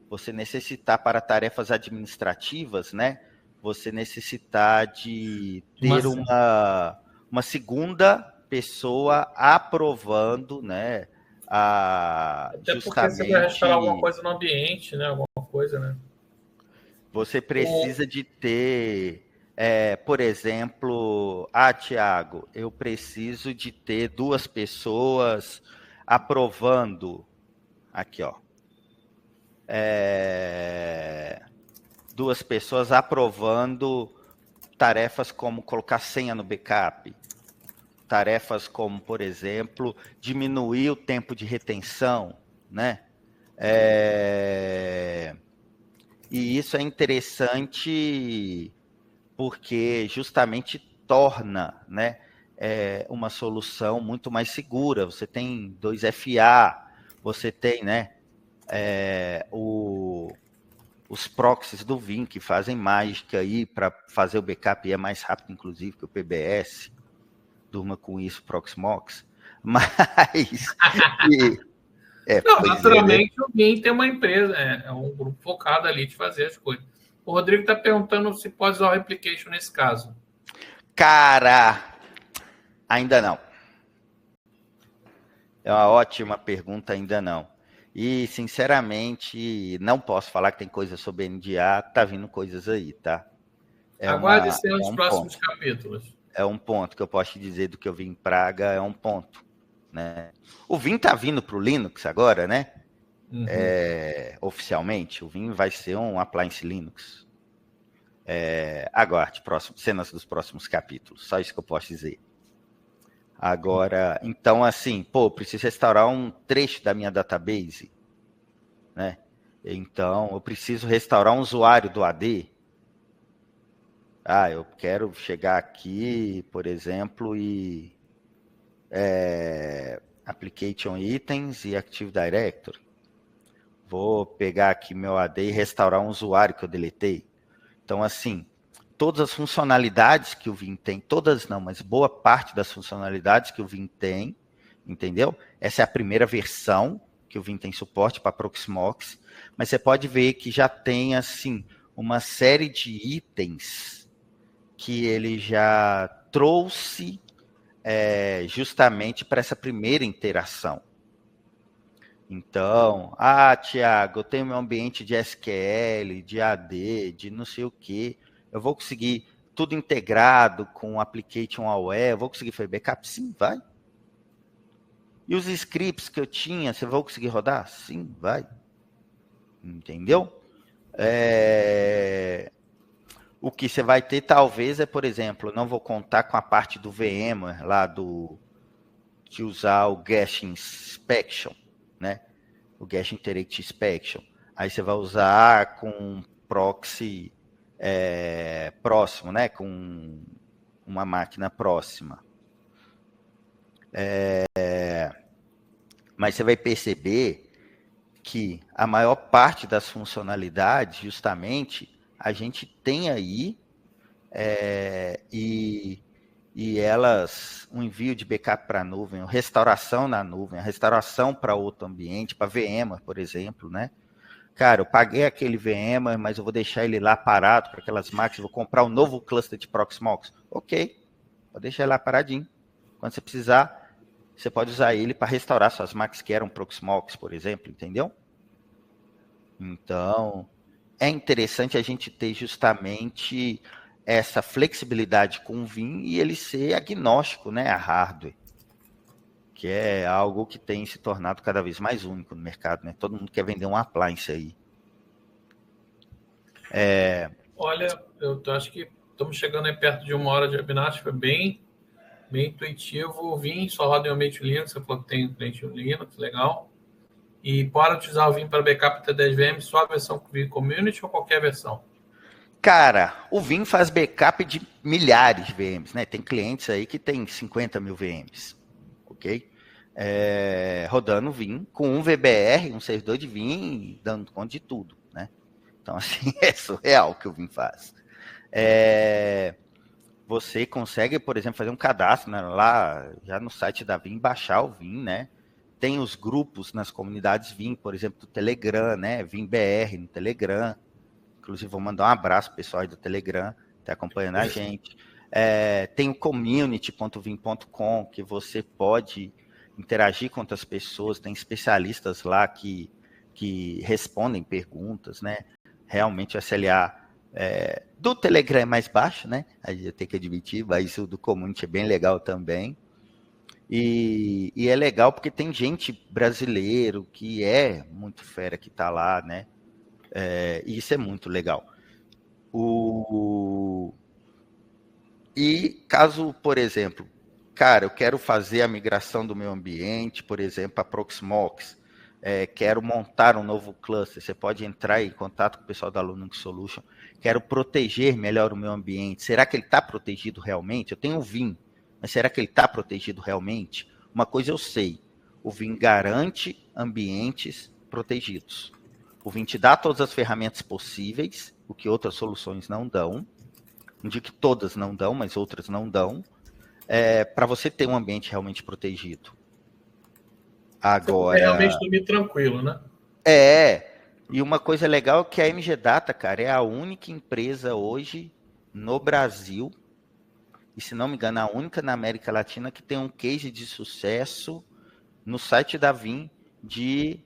você necessitar para tarefas administrativas, né? Você necessitar de ter uma segunda pessoa aprovando, né? Até porque você vai restaurar alguma coisa no ambiente, né? Alguma coisa, né? Você precisa de ter, por exemplo, Tiago, eu preciso de ter 2 pessoas aprovando, aqui, ó, 2 pessoas aprovando tarefas como colocar senha no backup, tarefas como, por exemplo, diminuir o tempo de retenção, né? E isso é interessante porque justamente torna, né, uma solução muito mais segura. Você tem 2FA, você tem, né, os proxies do Vim que fazem mágica aí para fazer o backup, e é mais rápido, inclusive, que o PBS. Durma com isso, Proxmox. Mas... Não, naturalmente, o Vim tem uma empresa, é um grupo focado ali de fazer as coisas. O Rodrigo está perguntando se pode usar o replication nesse caso. Cara, ainda não. É uma ótima pergunta, ainda não. E, sinceramente, não posso falar que tem coisa sobre NDA, tá vindo coisas aí, tá? Aguarde ser nos próximos capítulos. É um ponto que eu posso te dizer do que eu vi em Praga, é um ponto. Né? O Vim tá vindo para o Linux agora, né? Uhum. Oficialmente, o Vim vai ser um appliance Linux. Aguarde cenas dos próximos capítulos, só isso que eu posso dizer. Agora, então, assim, preciso restaurar um trecho da minha database, né? Então, eu preciso restaurar um usuário do AD. Eu quero chegar aqui, por exemplo, e Application Items e Active Directory. Vou pegar aqui meu AD e restaurar um usuário que eu deletei. Então, assim, todas as funcionalidades que o Vim tem, todas não, mas boa parte das funcionalidades que o Vim tem, entendeu? Essa é a primeira versão que o Vim tem suporte para Proxmox, mas você pode ver que já tem, assim, uma série de itens que ele já trouxe justamente para essa primeira interação. Então, Thiago, eu tenho meu ambiente de SQL, de AD, de não sei o quê. Eu vou conseguir tudo integrado com o Application Aware, eu vou conseguir fazer backup? Sim, vai. E os scripts que eu tinha, você vai conseguir rodar? Sim, vai. Entendeu? O que você vai ter, talvez, por exemplo, eu não vou contar com a parte do VMware, lá de usar o Guest Inspection, né? O Guest Interact Inspection. Aí você vai usar com proxy próximo, né? Com uma máquina próxima. Mas você vai perceber que a maior parte das funcionalidades, justamente, a gente tem aí e elas, um envio de backup para a nuvem, restauração na nuvem, a restauração para outro ambiente, para VMware, por exemplo, né? Cara, eu paguei aquele VMware, mas eu vou deixar ele lá parado para aquelas máquinas, vou comprar um novo cluster de Proxmox. Ok, vou deixar ele lá paradinho. Quando você precisar, você pode usar ele para restaurar suas máquinas que eram Proxmox, por exemplo, entendeu? Então, é interessante a gente ter justamente essa flexibilidade com o Vim e ele ser agnóstico, né, a hardware, que é algo que tem se tornado cada vez mais único no mercado, né? Todo mundo quer vender um appliance aí. Olha, eu acho que estamos chegando aí perto de 1 hora de webinar, foi bem intuitivo. O Vim só roda em ambiente Linux, você falou que tem ambiente Linux, legal. E pode utilizar o Vim para backup até 10 VM, só a versão Vim Community ou qualquer versão? Cara, o Vim faz backup de milhares de VMs, né? Tem clientes aí que tem 50 mil VMs, ok? Rodando Vim com um VBR, um servidor de Vim, dando conta de tudo, né? Então, assim, é surreal o que o Vim faz. Você consegue, por exemplo, fazer um cadastro, né, lá já no site da Vim, baixar o Vim, né? Tem os grupos nas comunidades Vim, por exemplo, do Telegram, né? Vim BR no Telegram. Inclusive, vou mandar um abraço pro pessoal aí do Telegram, tá acompanhando a gente. Tem o community.vim.com, que você pode interagir com outras pessoas, tem especialistas lá que respondem perguntas, né? Realmente o SLA do Telegram é mais baixo, né? Aí eu tenho que admitir, mas o do community é bem legal também. E é legal porque tem gente brasileiro que é muito fera que tá lá, né? E isso é muito legal. E caso, por exemplo, cara, eu quero fazer a migração do meu ambiente, por exemplo, a Proxmox, quero montar um novo cluster, você pode entrar em contato com o pessoal da Linux Solution, quero proteger melhor o meu ambiente, será que ele está protegido realmente? Eu tenho o Vim, mas será que ele está protegido realmente? Uma coisa eu sei, o Vim garante ambientes protegidos. O Vim te dá todas as ferramentas possíveis, o que outras soluções não dão. Não digo que todas não dão, mas outras não dão. Para você ter um ambiente realmente protegido. Agora. Você realmente dormir tranquilo, né? E uma coisa legal é que a MG Data, cara, é a única empresa hoje no Brasil, e se não me engano, a única na América Latina que tem um case de sucesso no site da Vim de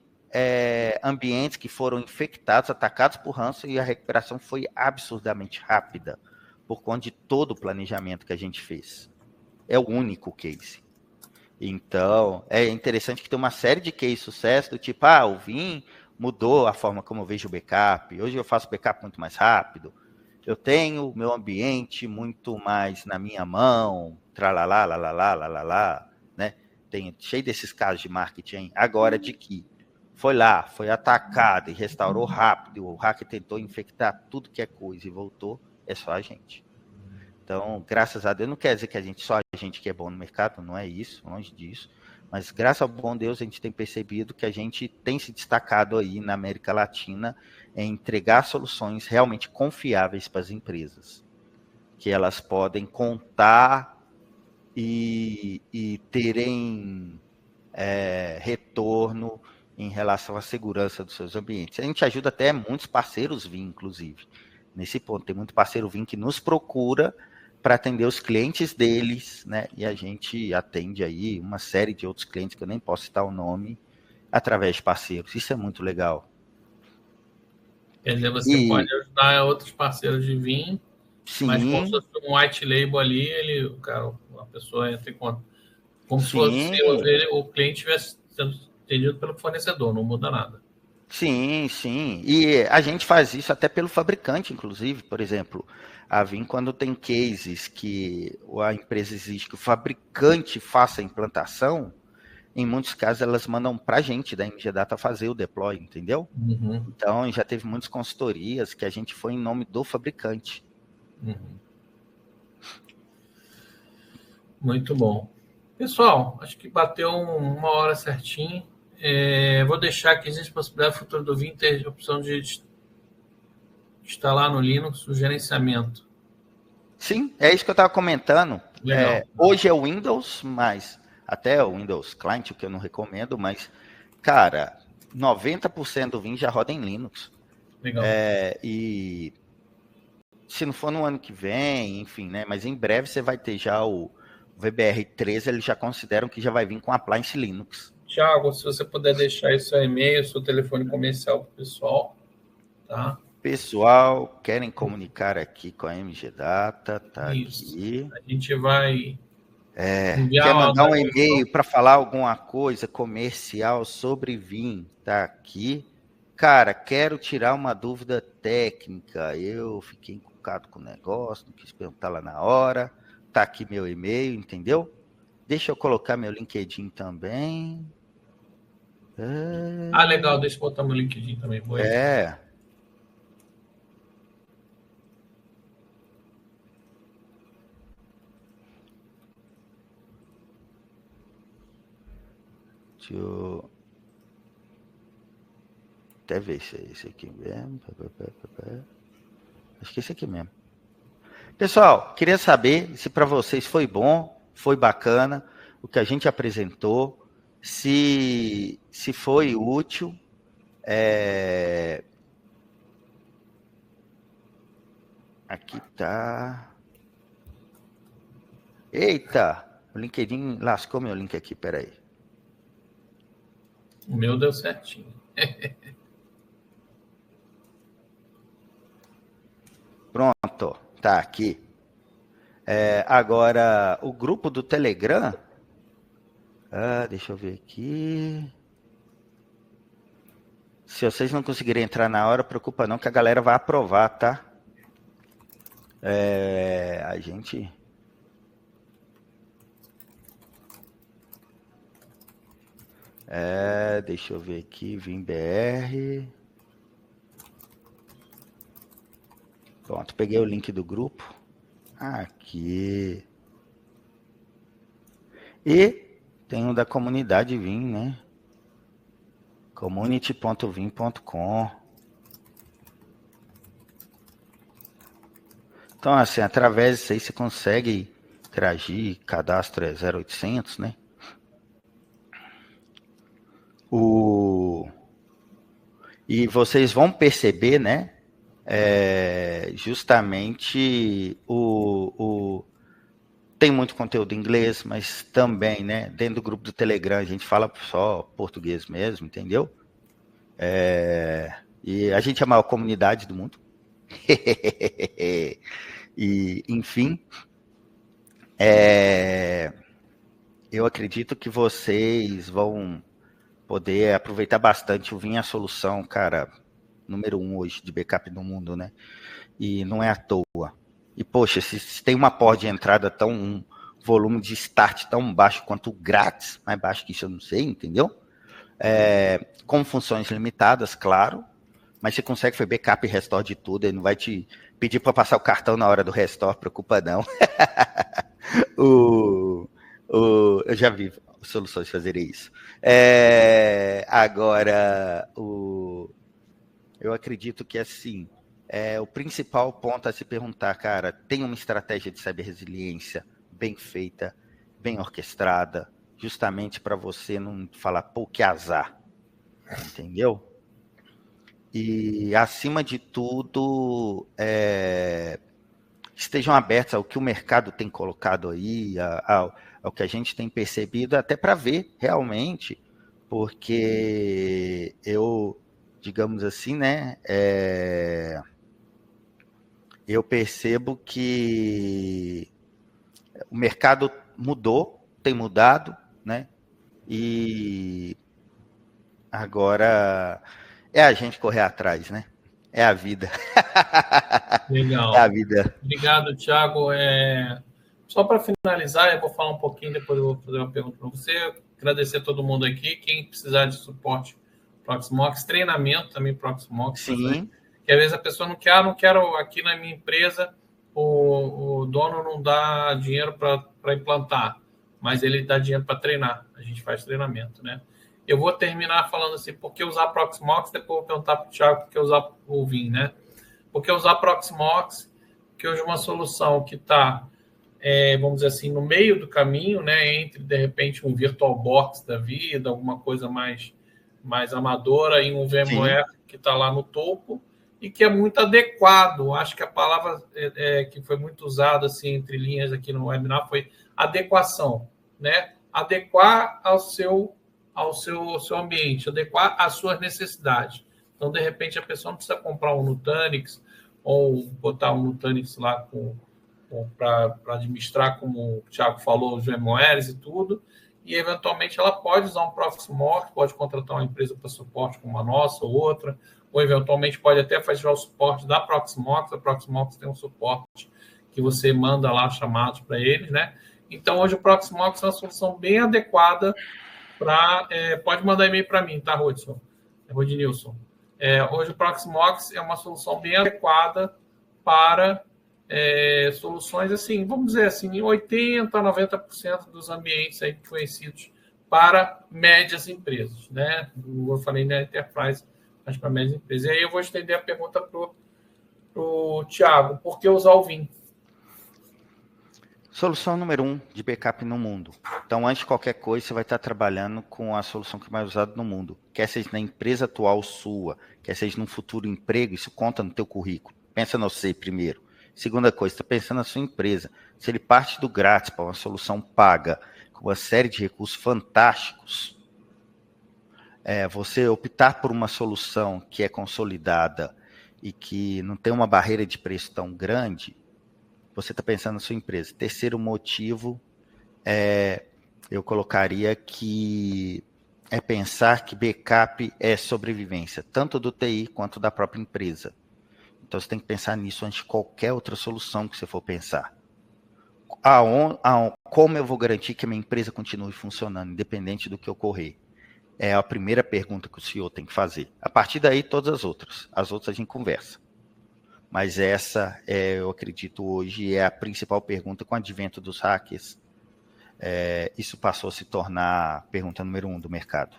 ambientes que foram infectados, atacados por ransomware, e a recuperação foi absurdamente rápida, por conta de todo o planejamento que a gente fez. É o único case. Então, é interessante que tem uma série de cases de sucesso, do tipo, o Vim mudou a forma como eu vejo o backup, hoje eu faço backup muito mais rápido, eu tenho meu ambiente muito mais na minha mão, tralalá, lalala, lalala, né? Tem cheio desses casos de marketing. Agora, de que foi lá, foi atacado e restaurou rápido, o hacker tentou infectar tudo que é coisa e voltou, é só a gente. Então, graças a Deus, não quer dizer que só a gente que é bom no mercado, não é isso, longe disso, Mas graças ao bom Deus a gente tem percebido que a gente tem se destacado aí na América Latina em entregar soluções realmente confiáveis para as empresas, que elas podem contar e terem retorno em relação à segurança dos seus ambientes. A gente ajuda até muitos parceiros VIM, inclusive, nesse ponto. Tem muito parceiro VIM que nos procura para atender os clientes deles, né? E a gente atende aí uma série de outros clientes que eu nem posso citar o nome, através de parceiros. Isso é muito legal. Quer dizer, você pode ajudar outros parceiros de VIM, mas como se fosse um white label ali, a pessoa entra em conta. Como se fosse o cliente estivesse sendo atendido pelo fornecedor, não muda nada. Sim, sim. E a gente faz isso até pelo fabricante, inclusive. Por exemplo, a VIM, quando tem cases que a empresa exige que o fabricante faça a implantação, em muitos casos elas mandam para a gente da MG Data fazer o deploy, entendeu? Uhum. Então, já teve muitas consultorias que a gente foi em nome do fabricante. Uhum. Muito bom. Pessoal, acho que bateu 1 hora certinho. Vou deixar que existe possibilidade futuro do VIM ter a opção de instalar no Linux o gerenciamento. Sim, é isso que eu estava comentando. Legal. Hoje é o Windows, mas até o Windows Client, o que eu não recomendo, mas, cara, 90% do VIM já roda em Linux. Legal. E se não for no ano que vem, enfim, né? Mas em breve você vai ter já o VBR13, eles já consideram que já vai vir com appliance Linux. Tiago, se você puder deixar aí seu e-mail, seu telefone comercial para o pessoal, tá? Pessoal, querem comunicar aqui com a MG Data, tá Isso. aqui. A gente vai quer mandar um e-mail para falar alguma coisa comercial sobre VIM, tá aqui. Cara, quero tirar uma dúvida técnica. Eu fiquei encucado com o negócio, não quis perguntar lá na hora. Tá aqui meu e-mail, entendeu? Deixa eu colocar meu LinkedIn também. Legal, deixa eu botar meu LinkedIn também. Boa Deixa eu até ver se é esse aqui mesmo. Acho que é esse aqui mesmo. Pessoal, queria saber se para vocês foi bom, foi bacana o que a gente apresentou, se foi útil. Aqui tá. Eita, o LinkedIn lascou meu link aqui, peraí. O meu deu certinho. Pronto, tá aqui. Agora, o grupo do Telegram. Deixa eu ver aqui. Se vocês não conseguirem entrar na hora, preocupa não, que a galera vai aprovar, tá? A gente... deixa eu ver aqui, Vim BR. Pronto, peguei o link do grupo. Aqui. E tem o da comunidade Vim, né? community.vim.com. Então, assim, através disso aí você consegue interagir, cadastro é 0800, né? E vocês vão perceber, né? Justamente tem muito conteúdo em inglês, mas também, né? Dentro do grupo do Telegram a gente fala só português mesmo, entendeu? E a gente é a maior comunidade do mundo. E, enfim, eu acredito que vocês vão poder aproveitar bastante o Vim a solução, cara, número 1 hoje de backup no mundo, né? E não é à toa. E, poxa, se tem uma porta de entrada um volume de start tão baixo quanto o grátis, mais baixo que isso eu não sei, entendeu? Com funções limitadas, claro, mas você consegue fazer backup e restore de tudo, ele não vai te pedir para passar o cartão na hora do restore, preocupa não. Eu já vi soluções fazerem isso. Agora, eu acredito que, assim, o principal ponto a se perguntar, cara, tem uma estratégia de cyberresiliência bem feita, bem orquestrada, justamente para você não falar, pô, que azar, entendeu? E, acima de tudo, estejam abertos ao que o mercado tem colocado aí, ao que a gente tem percebido, até para ver realmente, porque digamos assim, né, eu percebo que o mercado mudou, tem mudado, né, e agora é a gente correr atrás, né, é a vida. Legal. É a vida. Obrigado, Thiago. Só para finalizar, eu vou falar um pouquinho, depois eu vou fazer uma pergunta para você. Agradecer a todo mundo aqui. Quem precisar de suporte Proxmox, treinamento também Proxmox. Sim. Que às vezes a pessoa não quero aqui na minha empresa, o dono não dá dinheiro para implantar, mas ele dá dinheiro para treinar. A gente faz treinamento, né? Eu vou terminar falando assim, por que usar Proxmox? Depois eu vou perguntar para o Thiago por que usar o Vim, né? Por que usar Proxmox? Que hoje é uma solução que está, vamos dizer assim, no meio do caminho, né? Entre, de repente, um VirtualBox da vida, alguma coisa mais amadora, e um VMware que está lá no topo, e que é muito adequado. Acho que a palavra que foi muito usada assim, entre linhas aqui no webinar foi adequação, né? Adequar ao seu ambiente, adequar às suas necessidades. Então, de repente, a pessoa não precisa comprar um Nutanix ou botar um Nutanix lá para administrar, como o Thiago falou, os VMwares e tudo, e, eventualmente, ela pode usar um Proxmox, pode contratar uma empresa para suporte como a nossa ou outra, ou, eventualmente, pode até fazer o suporte da Proxmox. A Proxmox tem um suporte que você manda lá chamados para eles, né? Então, hoje o Proxmox é uma solução bem adequada para... pode mandar e-mail para mim, tá, Rodnilson? Hoje o Proxmox é uma solução bem adequada para soluções, assim, vamos dizer assim, 80% a 90% dos ambientes aí conhecidos para médias empresas, né? Eu falei na Enterprise, mas para médias empresas. E aí eu vou estender a pergunta para o Thiago. Por que usar o Vim? Solução número 1 de backup no mundo. Então, antes de qualquer coisa, você vai estar trabalhando com a solução que é mais usada no mundo. Quer seja na empresa atual sua, quer seja num futuro emprego, isso conta no teu currículo. Pensa no você primeiro. Segunda coisa, está pensando na sua empresa. Se ele parte do grátis para uma solução paga, com uma série de recursos fantásticos, você optar por uma solução que é consolidada e que não tem uma barreira de preço tão grande, você está pensando na sua empresa. Terceiro motivo, eu colocaria que pensar que backup é sobrevivência, tanto do TI quanto da própria empresa. Então, você tem que pensar nisso antes de qualquer outra solução que você for pensar. Como eu vou garantir que a minha empresa continue funcionando, independente do que ocorrer? É a primeira pergunta que o CEO tem que fazer. A partir daí, todas as outras. As outras a gente conversa. Mas essa, eu acredito hoje, é a principal pergunta com o advento dos hackers. Isso passou a se tornar a pergunta número 1 do mercado.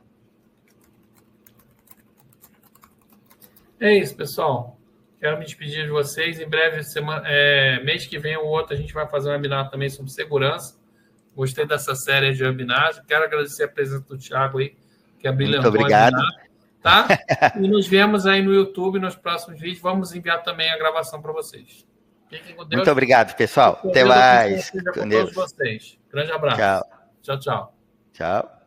É isso, pessoal. Quero me despedir de vocês. Em breve, mês que vem ou outro, a gente vai fazer um webinar também sobre segurança. Gostei dessa série de webinars. Quero agradecer a presença do Thiago aí, que abrilhantou. Muito obrigado. Tá? E nos vemos aí no YouTube nos próximos vídeos. Vamos enviar também a gravação para vocês. Fiquem com Deus. Muito obrigado, pessoal. Até mais. Com todos vocês. Grande abraço. Tchau. Tchau, tchau. Tchau.